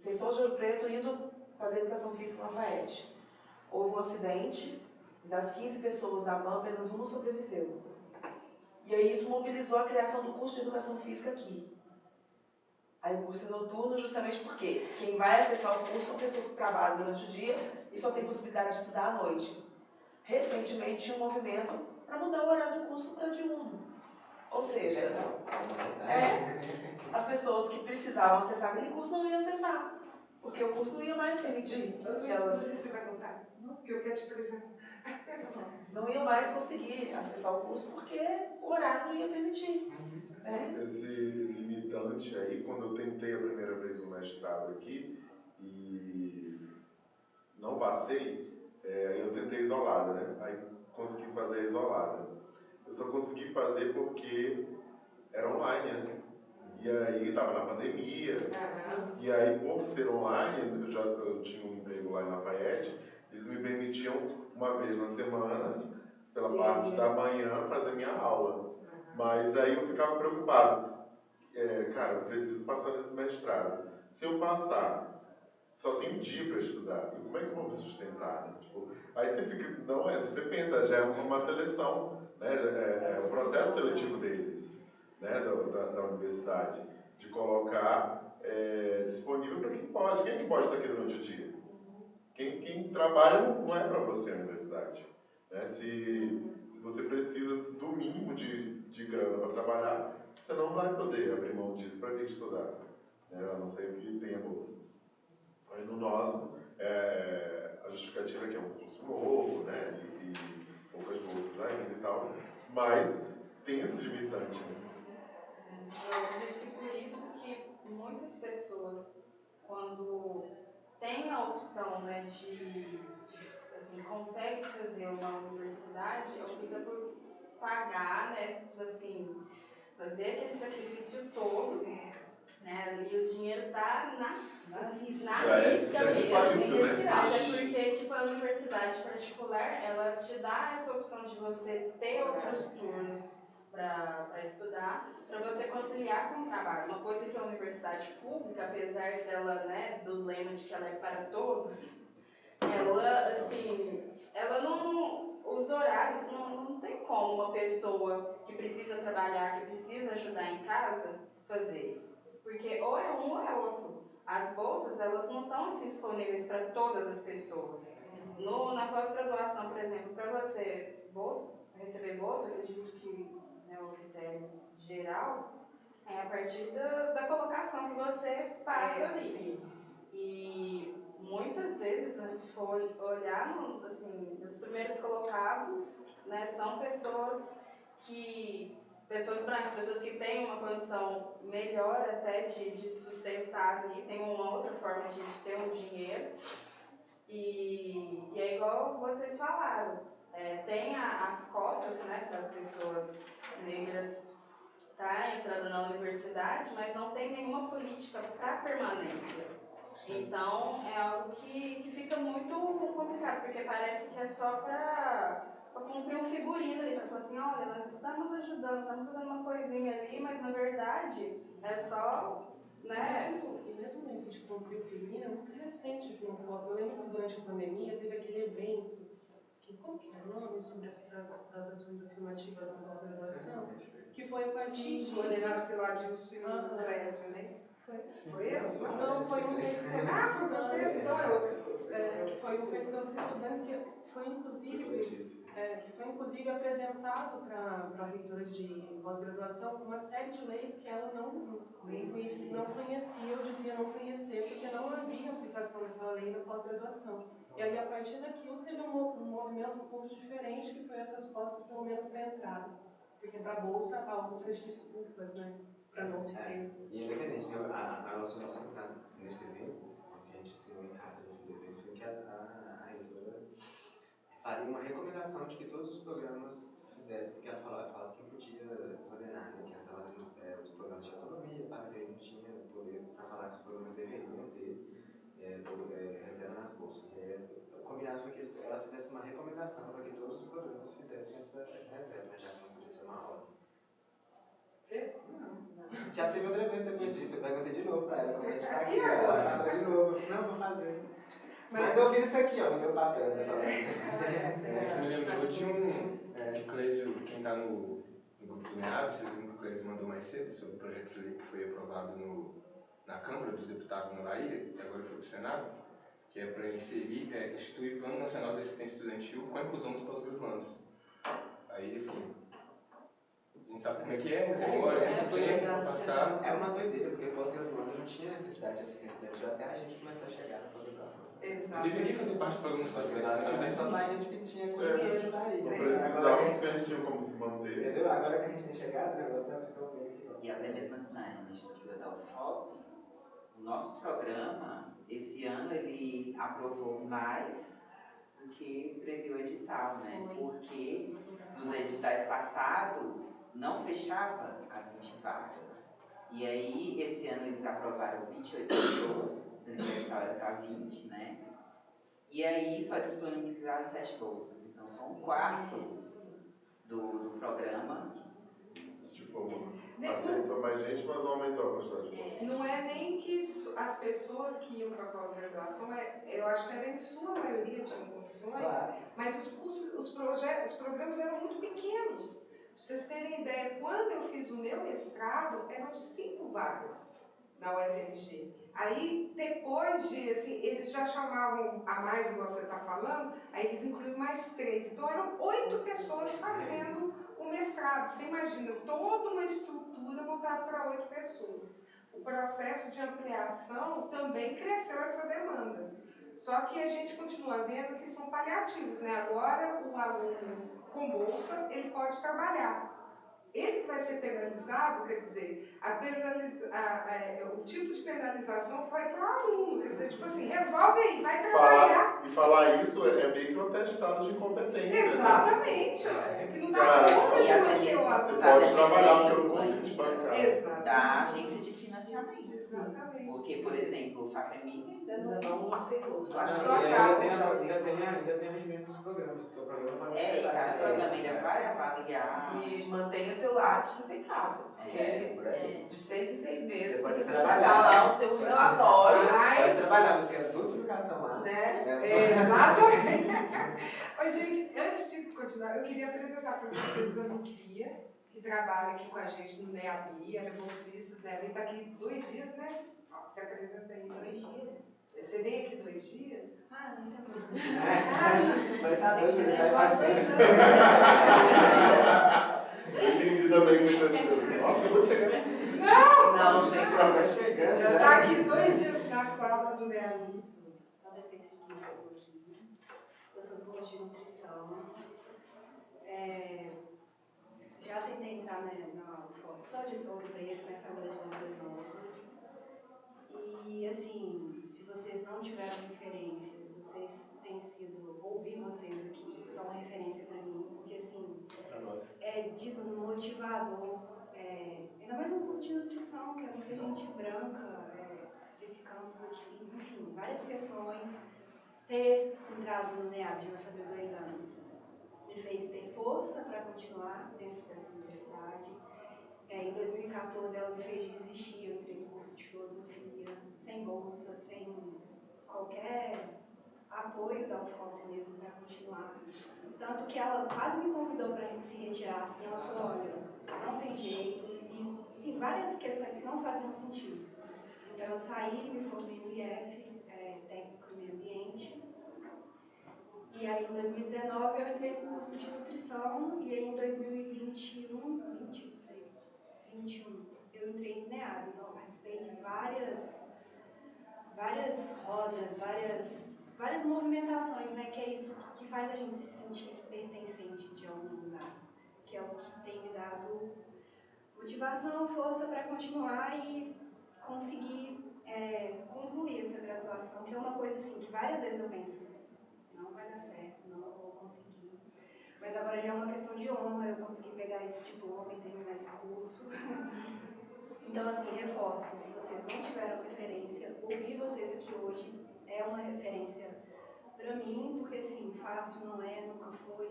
Pessoas de Ouro Preto indo fazer educação física em Lafayette. Houve um acidente, das 15 pessoas da van, apenas uma sobreviveu. E aí isso mobilizou a criação do curso de educação física aqui. Aí o curso é noturno justamente porque quem vai acessar o curso são pessoas que trabalham durante o dia e só tem possibilidade de estudar à noite. Recentemente tinha um movimento para mudar o horário do curso para diurno. Ou seja, as pessoas que precisavam acessar aquele curso não iam acessar, porque o curso não ia mais permitir que elas... Você vai contar? Não, porque eu quero te apresentar. Não iam mais conseguir acessar o curso porque o horário não ia permitir. Esse limitante aí, quando eu tentei a primeira vez no mestrado aqui e não passei, eu tentei isolada, né? Aí consegui fazer a isolada. Eu só consegui fazer porque era online, né? E aí estava na pandemia, e aí por ser online, eu tinha um emprego lá em Lafayette, eles me permitiam uma vez na semana, pela parte da manhã, fazer minha aula. Mas aí eu ficava preocupado. Cara, eu preciso passar nesse mestrado. Se eu passar, só tem um dia para estudar. E como é que eu vou me sustentar? Tipo, aí você fica, você pensa, já é uma seleção, né? É o processo seletivo deles, né? Da universidade, de colocar disponível para quem pode. Quem é que pode estar aqui durante o dia? Quem trabalha não é para você a universidade. Né? Se você precisa do mínimo de grana para trabalhar, você não vai poder abrir mão disso para vir estudar, né? A não ser que tenha bolsa. Aí no nosso, a justificativa é que é um curso novo, né? E poucas bolsas ainda e tal, mas tem esse limitante. Né? Eu acredito que por isso que muitas pessoas, quando têm a opção, né, assim, consegue fazer uma universidade, opta por pagar, né, assim, fazer aquele sacrifício todo né? Ali o dinheiro tá Na lista. na lista já é mesmo. difícil, né? Mas é porque, tipo, a universidade particular, ela te dá essa opção de você ter outros turnos para estudar, para você conciliar com o trabalho. Uma coisa que a universidade pública, apesar dela, né, do lema de que ela é para todos, ela, assim, ela não, os horários, não tem como uma pessoa que precisa trabalhar, que precisa ajudar em casa, fazer. Porque ou é um ou é outro. As bolsas, elas não estão assim, disponíveis para todas as pessoas. Na pós-graduação, por exemplo, para você receber bolsa, eu acredito que, né, o critério geral é a partir da colocação que você passa ali. E muitas vezes, né, se for olhar, assim, os primeiros colocados, né, são pessoas brancas, pessoas que têm uma condição melhor até de sustentar ali, tem uma outra forma de ter um dinheiro. E é igual vocês falaram, tem as cotas, né, para as pessoas negras tá entrando na universidade, mas não tem nenhuma política para permanência. Então é algo que fica muito complicado, porque parece que é só para cumprir um figurino ali, para falar assim, olha, nós estamos ajudando, estamos fazendo uma coisinha ali, mas na verdade é só, né? E mesmo isso de cumprir o figurino é muito recente aqui no FOP. Eu lembro que durante a pandemia teve aquele evento, como que era o nome? Sobre das ações afirmativas na pós-graduação, que foi a partir disso. Coordenado pelo Adilson e o Clécio, né? Foi esse? Não, foi um feito pelos foi vocês, então é outra coisa. que foi um feito pelos estudantes, que foi inclusive apresentado para a reitora de pós-graduação uma série de leis que ela não conhecia, eu dizia não conhecer, porque não havia aplicação daquela lei na pós-graduação. E aí, a partir daquilo, teve um movimento um pouco diferente, que foi essas cotas, pelo menos, para entrada. Porque para a Bolsa há outras desculpas, né? Para não se ter. E independente, né? A nosso contrato nesse evento, que a gente assinou em carta no fim do evento, foi que a reitora faria uma recomendação de que todos os programas fizessem, porque ela falava que não podia ordenar, né? Que os programas tinham autonomia, tá? Que a gente não tinha poder para falar que os programas deveriam ter reserva nas bolsas. O combinado foi que ela fizesse uma recomendação para que todos os programas fizessem essa reserva, já que não podia ser uma ordem. Fez? Não. Já teve outro evento depois disso, eu perguntei de novo para ela, como a gente está aqui, E agora? ela falou de novo, não, vou fazer. Mas eu fiz isso aqui, ó, no meu papel, né? Você me lembrou de que o Clésio, quem está no grupo do NEAB, vocês viram que o Clésio mandou mais cedo sobre o projeto de lei que foi aprovado na Câmara dos Deputados na Bahia, que agora foi para o Senado, que é para instituir o Plano Nacional de Assistência Estudantil com a inclusão dos pós-graduandos. Aí, assim, a gente sabe como é que é, agora, essas coisas passaram. É uma doideira, porque pós-graduando não tinha necessidade de assistência estudantil até a gente começar a chegar na pós-graduação. Exato. Deveria fazer parte do programa de pós-graduação, Mas só a gente que tinha condição de ajudar aí. Não precisava, porque eles tinham como se manter. Entendeu? Agora que a gente tem chegado, o negócio está ficando meio que... E até mesmo assim, na estrutura da UFOP, o nosso programa, esse ano, ele aprovou mais do que previu o edital, né? Porque nos editais passados não fechava as 20 vagas. E aí, esse ano eles aprovaram 28 pessoas, dizendo que o edital era para 20, né? E aí só disponibilizaram 7 bolsas. Então, são um quarto do programa. Tipo, aceitou mais gente, mas não aumentou a quantidade de bolsas. Não é nem que as pessoas que iam para a pós-graduação, eu acho que era em sua maioria tinham condições, Claro. mas os programas eram muito pequenos. Para vocês terem ideia, quando eu fiz o meu mestrado, eram 5 vagas na UFMG. Aí, depois de, assim, eles já chamavam a mais, igual você está falando, aí eles incluíram mais 3. Então, eram 8 pessoas fazendo o mestrado. Você imagina, toda uma estrutura montada para 8 pessoas. O processo de ampliação também cresceu essa demanda. Só que a gente continua vendo que são paliativos, né? Agora, o aluno com bolsa, ele pode trabalhar. Ele que vai ser penalizado, quer dizer, o tipo de penalização vai para o aluno. Quer dizer, tipo assim, resolve aí, vai trabalhar. Falar isso é meio que um atestado de incompetência. Exatamente, Né? que não dá conta de manter o Você aluno. pode trabalhar porque eu não consigo te bancar. Exato. Da agência de financiamento. financiamento. Exatamente. Porque, por exemplo, o FAPEMIG ainda não aceitou. Acho que Não, só e acaba ainda de fazer. ainda tem regimento dos programas, porque o programa pode e cada programa ainda vai avaliar. E mantenha seu lápis impecável. por aí. De 6 em 6 meses, Você tem pode que trabalhar. apresentar lá o seu relatório. Pode trabalhar, você quer duas publicações lá. Né? Exatamente. Oi, gente, antes de continuar, eu queria apresentar para vocês a Luzia, que trabalha aqui com a gente no NEABI, ela é bolsista, o NEABI está aqui 2 dias, né? Ó, se apresenta aí. 2 dias? Você vem aqui 2 dias? Ah, na semana. Vai estar 2 dias, vai faz tempo. Eu entendi também que você dizendo, nossa, acabou de chegar. Não, gente, Já vai chegando. Ela está aqui 2 dias na sala do NEABI. Toda terça e quinta eu estou aqui. Eu sou coach de nutrição. Já tentei entrar na UFOP só de Ouro Preto, minha família de Louras Novas. E assim, se vocês não tiveram referências, vocês têm sido, ouvir vocês aqui, são uma referência para mim, porque assim, é desmotivador, ainda mais um curso de nutrição, que é muita gente branca, desse campus aqui, enfim, várias questões. Ter entrado no NEAB vai fazer 2 anos, me fez ter força para continuar dentro dessa universidade. Em 2014 ela me fez desistir, eu entrei no curso de filosofia, sem bolsa, sem qualquer apoio da UFOP mesmo para continuar. Tanto que ela quase me convidou para a gente se retirar, assim, ela falou, olha, não tem jeito, e assim, várias questões que não faziam sentido. Então eu saí, me formei no IF, técnico em meio ambiente, e aí em 2019 eu entrei no curso de nutrição, e aí em 2021, eu entrei no NEAB, então eu participei de várias rodas, várias movimentações, né, que é isso que faz a gente se sentir pertencente de algum lugar, que é o que tem me dado motivação, força para continuar e conseguir concluir essa graduação, que é uma coisa assim, que várias vezes eu penso, não vai dar certo, não vou conseguir, mas agora já é uma questão de honra eu conseguir pegar esse diploma e terminar esse curso. Então, assim, reforço, se vocês não tiveram referência, ouvir vocês aqui hoje é uma referência para mim, porque, assim, fácil não é, nunca foi,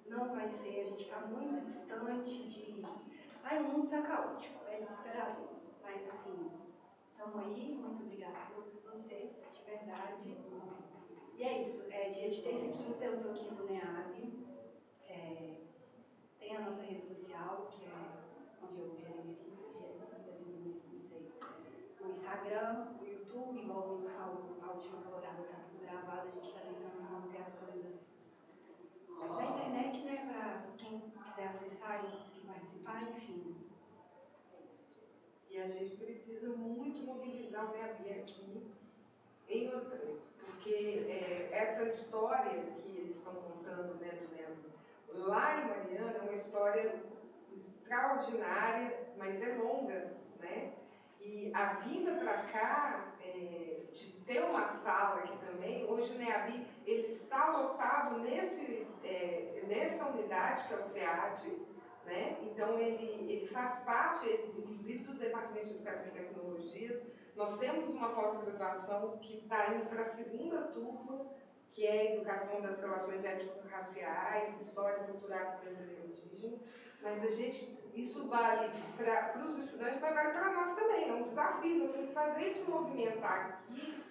não vai ser, a gente está muito distante de... Ai, o mundo está caótico, é desesperador, mas, assim, estamos aí, muito obrigada por ouvir vocês, de verdade. E é isso, dia de terça e quinta eu estou aqui no NEAB, tem a nossa rede social, que é onde eu gerencio, não sei, o Instagram, o YouTube, igual o Bruno falou, a última temporada está tudo gravado, a gente está tentando manter as coisas na internet, né, para quem quiser acessar e conseguir participar, enfim, é isso. E a gente precisa muito mobilizar o NEAB aqui em Ouro Preto, porque essa história que eles estão contando, né, do NEAB, lá em Mariana, é uma história extraordinária, mas é longa, né? E a vinda para cá, de ter uma sala aqui também, hoje o NEAB ele está lotado nessa unidade que é o SEAD, né? Então ele faz parte, inclusive, do Departamento de Educação e Tecnologias. Nós temos uma pós-graduação que está indo para a 2ª turma, que é a Educação das Relações Étnico-Raciais, História Cultural Brasileira Indígena, mas isso vale para os estudantes, mas vale para nós também, é um desafio, nós temos que fazer isso movimentar aqui,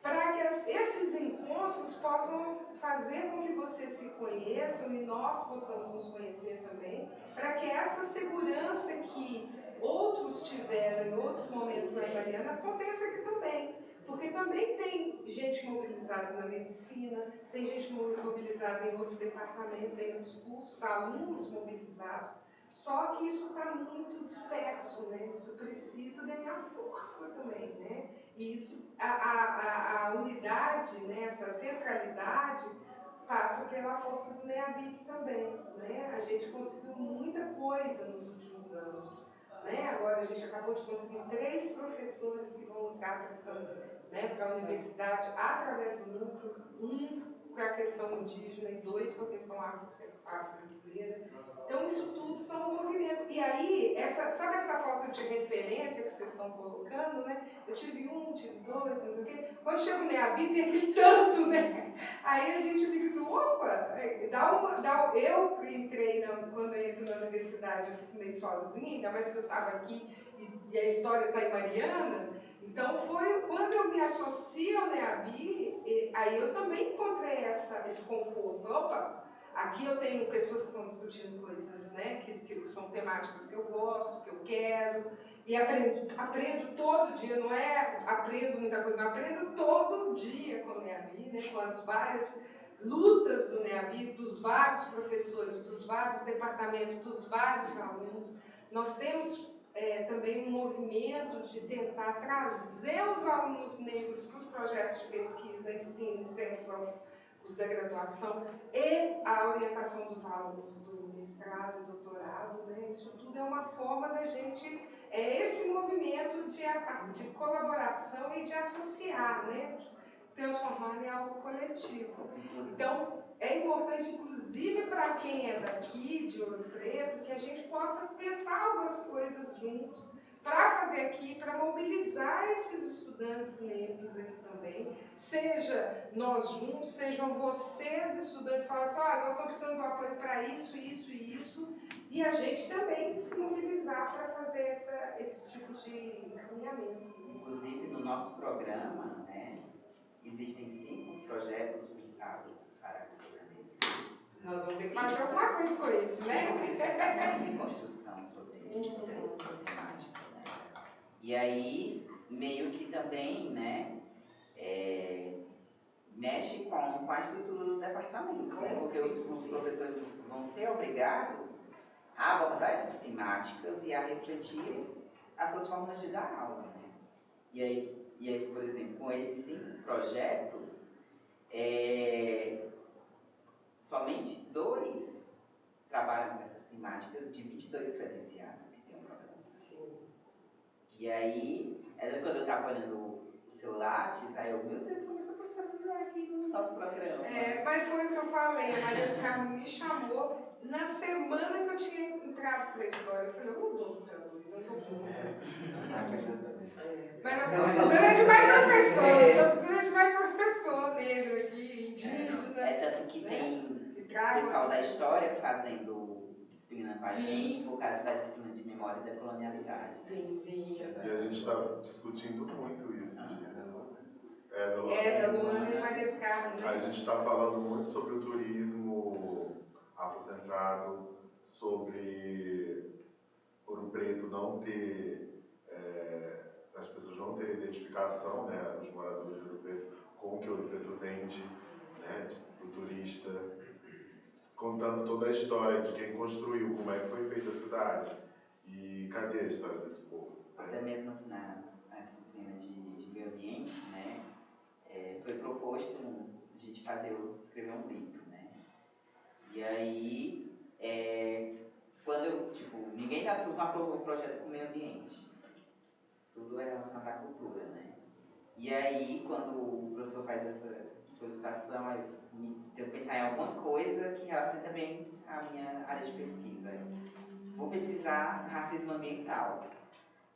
para que esses encontros possam fazer com que vocês se conheçam e nós possamos nos conhecer também, para que essa segurança que outros tiveram em outros momentos na Mariana aconteça aqui também. Porque também tem gente mobilizada na medicina, tem gente mobilizada em outros departamentos, em outros cursos, alunos mobilizados, só que isso está muito disperso, né? Isso precisa ganhar força também, né? E isso, a unidade, né? Essa centralidade passa pela força do NEABIC também, né? A gente conseguiu muita coisa nos últimos anos, né? Agora a gente acabou de conseguir 3 professores que vão entrar para a universidade através do núcleo, 1 para a questão indígena e 2 para a questão afro-brasileira. Então isso tudo são movimentos. E aí, sabe essa falta de referência que vocês estão colocando, né? Eu tive um, tive dois, não sei o quê. Quando chega o NEABI, tem aquele tanto, né? Aí a gente fica assim, opa, eu entrei, quando eu entro na universidade, eu fiquei meio sozinha, ainda mais que eu estava aqui e a história está em Mariana. Então, foi quando eu me associo ao NEABI, aí eu também encontrei esse conforto. Opa, aqui eu tenho pessoas que estão discutindo coisas, né, que são temáticas que eu gosto, que eu quero, e aprendo todo dia, não é aprendo muita coisa, não, aprendo todo dia com o NEABI, né, com as várias lutas do NEABI, dos vários professores, dos vários departamentos, dos vários alunos. Nós temos também um movimento de tentar trazer os alunos negros para os projetos de pesquisa, ensino, extensão, os da graduação e a orientação dos alunos do mestrado e doutorado, né? Isso tudo é uma forma da gente, esse movimento de colaboração e de associar, né? De transformar em algo coletivo. Então, é importante, inclusive, para quem é daqui, de Ouro Preto, que a gente possa pensar algumas coisas juntos para fazer aqui, para mobilizar esses estudantes negros aqui também, seja nós juntos, sejam vocês, estudantes, falar assim, nós estamos precisando de apoio para isso, isso e isso, e a gente também se mobilizar para fazer esse tipo de encaminhamento. Inclusive, no nosso programa, né, existem 5 projetos pensados para a cultura negra. Nós vamos ter que fazer alguma coisa com isso, né? Dissertações em construção sobre a temática, né? E aí, meio que também, né, mexe com a estrutura do departamento, né? Porque os professores vão ser obrigados a abordar essas temáticas e a refletir as suas formas de dar aula, né? E aí, por exemplo, com esses 5 projetos, somente 2 trabalham com essas temáticas de 22 credenciados que tem o programa. E aí, quando eu estava olhando o seu Lattes, aí eu, meu Deus, como essa professora vai aqui no nosso programa? Mas foi o que eu falei, a Maria do Carmo me chamou na semana que eu tinha entrado para a história. Eu falei, eu não vou para Luiz, eu não vou. Mas nós estamos precisando de mais professor, nós precisamos de mais professor negro aqui, indígena. Tanto que tem o pessoal da história fazendo disciplina com a gente, por causa da disciplina de memória e da colonialidade. Sim. E a gente está discutindo muito isso. Da Luana e Maria do Carmo. A gente está falando muito sobre o turismo afrocentrado, sobre Ouro Preto não ter, as pessoas não terem identificação, né, os moradores de Ouro Preto, com o que Ouro Preto vende, né, o turista, contando toda a história de quem construiu, como é que foi feita a cidade. E cadê a história desse povo? Até mesmo assim, na disciplina de meio ambiente, né, foi proposto a gente escrever um livro, né? E aí, quando ninguém da turma aprovou o projeto com o meio ambiente. Tudo é relacionado à cultura, né? E aí, quando o professor faz essa solicitação, eu pensar em alguma coisa que relacione também à minha área de pesquisa. Vou pesquisar racismo ambiental.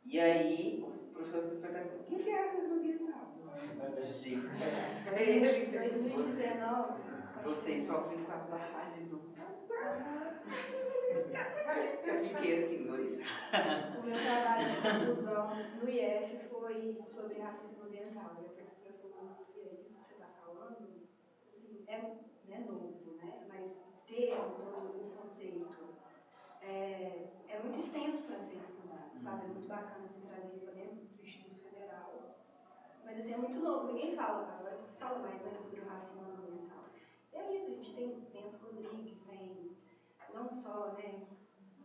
E aí, o professor foi perguntar, o que é racismo ambiental? Gente, 2019. vocês sofrem com as barragens, não sabem? Eu fiquei assim, horrorizada. O meu trabalho de conclusão no IF foi sobre racismo ambiental. E a professora falou assim, isso que você está falando, assim, não é novo, né? Mas ter todo o conceito é muito extenso para ser estudado, sabe? É muito bacana assim, trazer isso para dentro do Instituto Federal. Mas assim, é muito novo, ninguém fala, agora se fala mais, né, sobre o racismo ambiental. E é isso, a gente tem Bento Rodrigues, tem não só, né?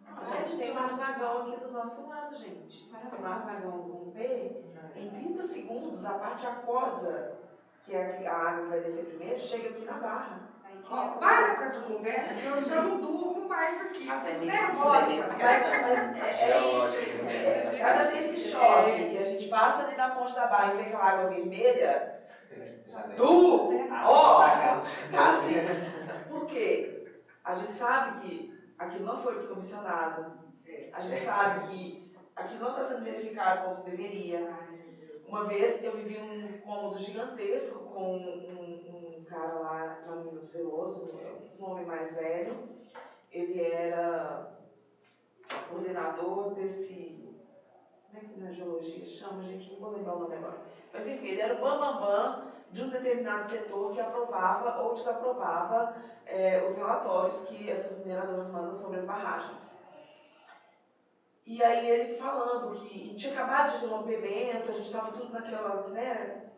A gente tem Marzagão aqui do nosso lado, gente. Esse Marzagão com P, em 30 segundos, a parte aquosa, que é a água que vai descer primeiro, chega aqui na barra. Para com essa conversa, que eu já não durmo mais aqui. Até mesmo Nervosa, mas é isso. Cada vez que chove e a gente passa ali na ponte da barra e vê aquela água vermelha, assim, por quê? A gente sabe que aquilo não foi descomissionado, A gente sabe que aquilo não está sendo verificado como se deveria. Uma vez eu vivi um incômodo gigantesco com um cara lá na Mina do Veloso, um homem mais velho. Ele era coordenador desse... Como é que na geologia chama, gente? Não vou lembrar o nome agora. Mas enfim, ele era o bambambam de um determinado setor que aprovava ou desaprovava os relatórios que essas mineradoras mandam sobre as barragens. E aí ele falando que tinha acabado de romper Bento, a gente estava tudo naquela, né,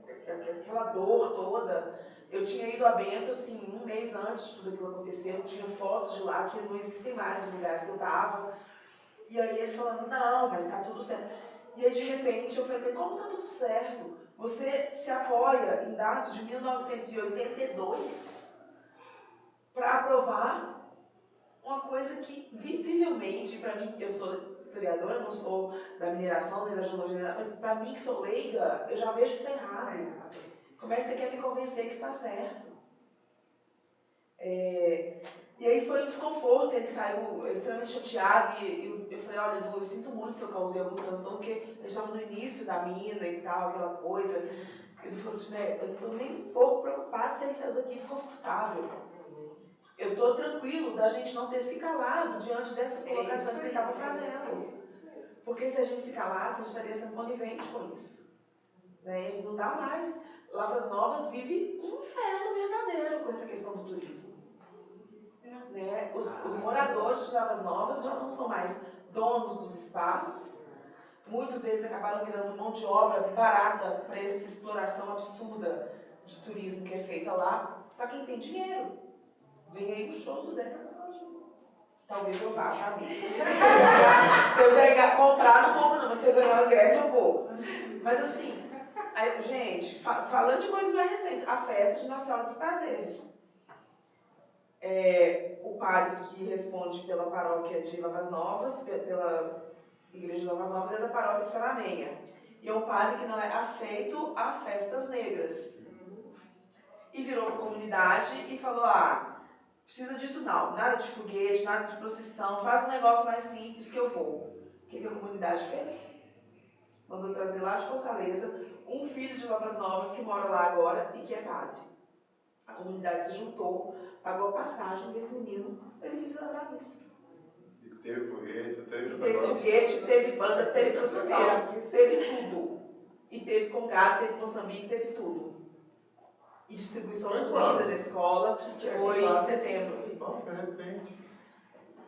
aquela dor toda. Eu tinha ido a Bento, assim, um mês antes de tudo aquilo acontecer, eu tinha fotos de lá que não existem mais os lugares que eu estava. E aí ele falando, não, mas está tudo certo. E aí de repente eu falei, como está tudo certo? Você se apoia em dados de 1982 para aprovar uma coisa que, visivelmente, para mim, eu sou historiadora, não sou da mineração nem da geologia, mas para mim, que sou leiga, eu já vejo que está errado. Como é que você quer me convencer que está certo? E aí foi um desconforto, ele saiu extremamente chateado e eu falei, olha, Edu, eu sinto muito se eu causei algum transtorno, porque a gente estava no início da mina e tal, aquela coisa. Ele falou assim, né, eu estou nem um pouco preocupado se ele saiu daqui desconfortável. Eu estou tranquilo da gente não ter se calado diante dessas colocações que ele estava fazendo. Porque se a gente se calasse, a gente estaria sendo conivente com isso. Né? Não dá mais. Lavras Novas vive um inferno verdadeiro com essa questão do turismo. Né? Os moradores de Lavras Novas já não são mais donos dos espaços. Muitos deles acabaram virando mão de obra barata para essa exploração absurda de turismo que é feita lá, para quem tem dinheiro. Vem aí o show do Zeca Pagodinho. Talvez eu vá, tá? Se eu ganhar, comprar, não compro não, mas se eu ganhar o ingresso eu vou. Mas assim, gente, falando de coisas mais recentes, a festa de Nossa Senhora dos Prazeres. O padre que responde pela paróquia de Lavras Novas, pela igreja de Lavras Novas, é da paróquia de Saramenha. E é um padre que não é afeito a festas negras. E virou para a comunidade e falou, precisa disso não, nada de foguete, nada de procissão, faz um negócio mais simples que eu vou. O que a comunidade fez? Mandou trazer lá de Fortaleza um filho de Lavras Novas que mora lá agora e que é padre. A comunidade se juntou, pagou a passagem desse menino para ele vir celebrar a missa. E teve foguete, teve banda, teve procissão, teve tudo. E teve congado, teve Moçambique, teve tudo. E distribuição de comida da escola foi em setembro. Nossa, é recente.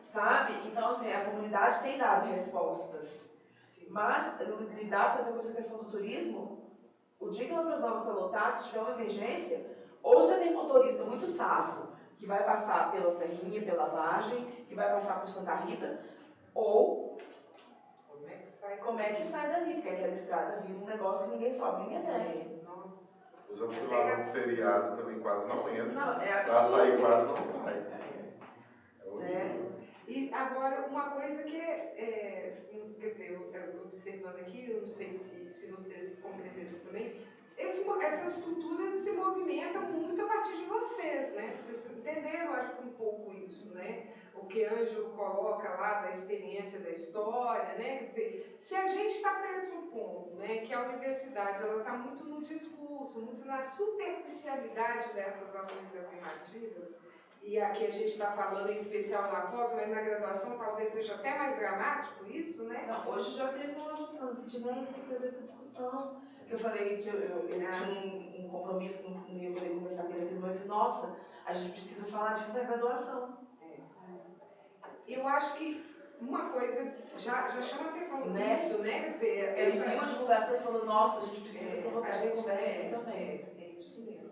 Sabe? Então, assim, a comunidade tem dado respostas. Mas, lidar, por exemplo, com essa questão do turismo, o dia que Lavras Novas está lotado, se tiver uma emergência, ou você tem um motorista muito safo, que vai passar pela Serrinha, pela Vargem, que vai passar por Santa Rita, ou como é que sai dali, porque aquela estrada vira um negócio que ninguém sobe, ninguém desce. Eu já fui lá no feriado também, quase não entra. Não, é Pra absurdo. sair quase não sai. E agora, uma coisa que quer dizer, eu observando aqui, eu não sei se vocês compreenderam isso também, essa estrutura se movimenta muito a partir de vocês, né? Vocês entenderam, acho que um pouco isso, né? O que Ângelo coloca lá da experiência da história, né? Quer dizer, se a gente está pressupondo, né, que a universidade ela está muito no discurso, muito na superficialidade dessas ações afirmativas, e aqui a gente está falando em especial na pós, mas na graduação talvez seja até mais dramático isso, né? Não, hoje já teve um aluno falando assim, você tem que fazer essa discussão. Eu falei que eu tinha um compromisso comigo, eu falei conversar com ele aqui no meu, nossa, a gente precisa falar disso na graduação. Eu acho que uma coisa já chama atenção nisso, né? Quer dizer, ele viu a divulgação e falou, nossa, a gente precisa provocar essa conversa aqui também. É isso mesmo.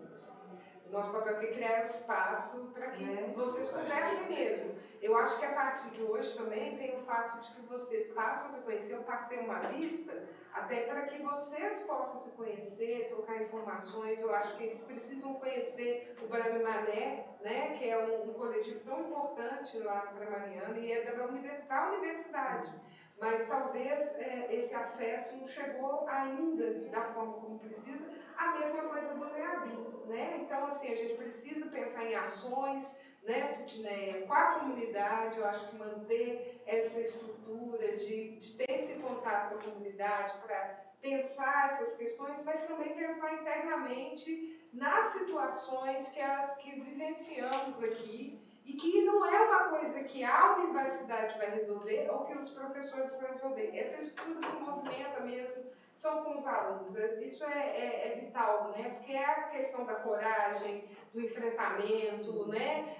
O nosso papel é criar espaço para que vocês conversem mesmo. Eu acho que a partir de hoje também tem o fato de que vocês passam a se conhecer, eu passei uma lista, até para que vocês possam se conhecer, trocar informações. Eu acho que eles precisam conhecer o Brame Mané, né, que é um coletivo tão importante lá para Mariana e é da universidade. Mas talvez esse acesso não chegou ainda da forma como precisa. A mesma coisa do NEABIM, né? Então, assim, a gente precisa pensar em ações, né, Sidneia, com a comunidade. Eu acho que manter essa estrutura de ter esse contato com a comunidade para pensar essas questões, mas também pensar internamente nas situações que vivenciamos aqui e que não é uma coisa que a universidade vai resolver ou que os professores vão resolver. Essa estrutura se movimenta mesmo, são com os alunos. Isso é vital, né? Porque é a questão da coragem, do enfrentamento, né?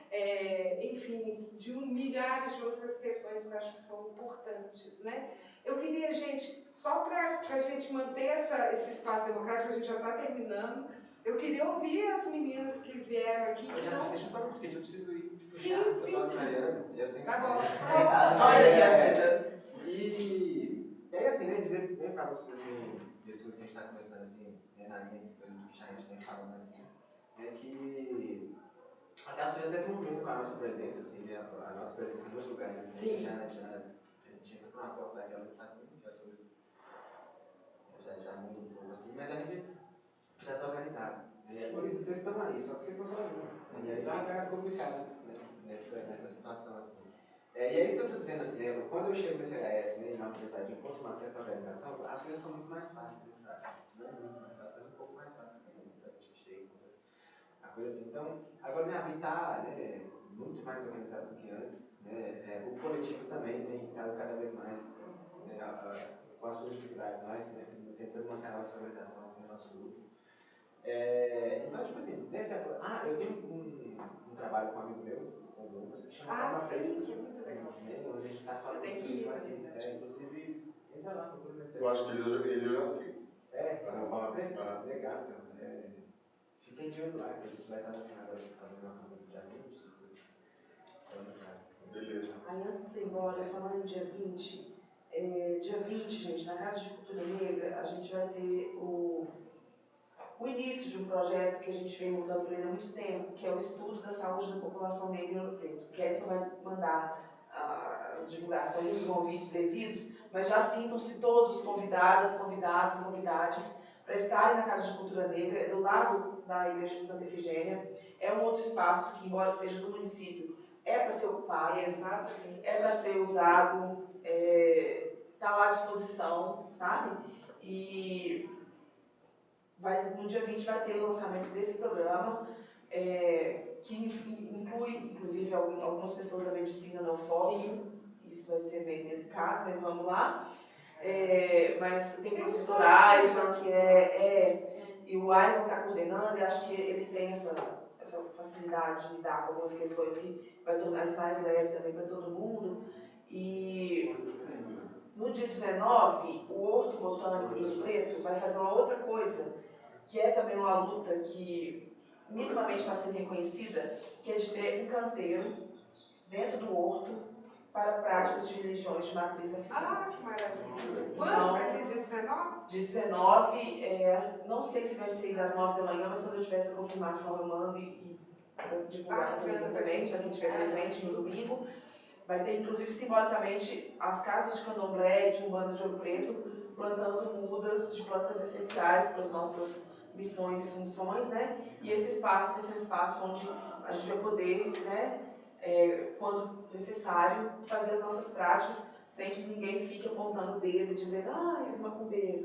Enfim, de milhares de outras questões que eu acho que são importantes, né? Eu queria, gente, só para a gente manter esse espaço democrático, a gente já está terminando, eu queria ouvir as meninas que vieram aqui. Que não... Deixa eu só me despedir, eu preciso ir. Sim. Eu tô Mariana e eu tenho que Tá bom. Olha aí a vida. E aí, assim, né, dizer bem para vocês, assim, disso tudo que a gente está conversando, assim, na linha do que a gente vem falando, assim, é que até as coisas até se movimentam com a nossa presença, assim, né, a nossa presença nos lugares, assim, a gente entra por uma porta daquela, a gente sabe que as coisas já mudam um pouco, assim, mas a gente precisa estar organizado. Né? Por isso vocês estão aí, só que vocês estão sozinhos. E aí fica complicado, né, nessa situação, assim. E é isso que eu estou dizendo, assim, né? Quando eu chego nesse CHS, né, na universidade, encontro uma certa organização, as coisas são muito mais fáceis, né, não é muito mais fácil, mas um pouco mais fáceis, assim, pra gente chega, a coisa assim. Então, agora minha vida está, né, muito mais organizada do que antes, né? O coletivo também tem estado cada vez mais, né, com as suas dificuldades, mas, né, tentando manter a nossa organização, assim, no nosso grupo. Então, tipo assim, eu tenho um trabalho com um amigo meu, que chama Palma Preta, que é muito legal. onde a gente está falando de turismo aqui. Inclusive, entra lá, procura no internet. Eu acho que ele já assim. O Palma Preta? Legal, então. Fiquem de olho lá, que a gente vai estar assim agora, talvez uma campanha do dia 20, Beleza. Aí antes de você ir embora, falando em dia 20, dia 20, gente, na Casa de Cultura Negra, a gente vai ter o início de um projeto que a gente vem montando por ele há muito tempo, que é o estudo da saúde da população negra em Ouro Preto. O Edson vai mandar as divulgações, os convites devidos, mas já sintam-se todos convidados, convidadas, para estarem na Casa de Cultura Negra, do lado da Igreja de Santa Efigênia. É um outro espaço que, embora seja do município, é para ser ocupado, é para ser usado, está lá à disposição, sabe? E no dia 20 vai ter o lançamento desse programa, que inclui, inclusive, algumas pessoas da medicina não FOP. Isso vai ser bem delicado, mas vamos lá. Mas tem o professor Aislan, e o Aislan está coordenando, e acho que ele tem essa facilidade de lidar com algumas questões que vai tornar isso mais leve também para todo mundo. E no dia 19, o Horto Botânico de Ouro Preto vai fazer uma outra coisa, que é também uma luta que minimamente está sendo reconhecida, que é de ter um canteiro dentro do horto para práticas de religiões de matriz africana. Que maravilha! Quando vai ser dia 19? Dia 19, não sei se vai ser das 9 da manhã, mas quando eu tiver essa confirmação eu mando e vou divulgar também, para quem estiver presente no domingo. Vai ter, inclusive, simbolicamente, as casas de candomblé e de umbanda de Ouro Preto plantando mudas de plantas essenciais para as nossas missões e funções, né? E esse espaço vai ser um espaço onde a gente vai poder, né, quando necessário, fazer as nossas práticas sem que ninguém fique apontando o dedo e dizendo, os macumbeiros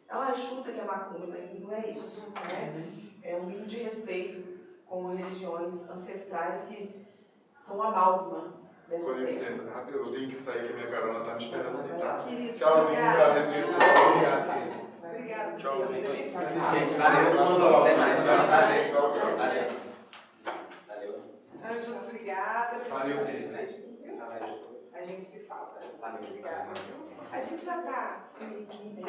estão aqui. Chuta que é macumba, não é isso, né? É um mínimo de respeito com religiões ancestrais que são amálgama. Com licença, eu tenho que sair que a minha carona tá me esperando ali, tá? Querido, Tchauzinho, prazer em conhecer. Obrigada. Tchauzinho. Gente, valeu. Até mais. Prazer. Valeu. Ângela, obrigada. Valeu, querido. A gente se fala. Valeu. Obrigada. A gente já tá em 15.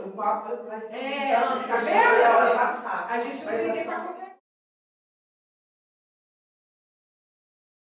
O papo vai tá vendo? a hora passar. A gente não tem ninguém pra comer.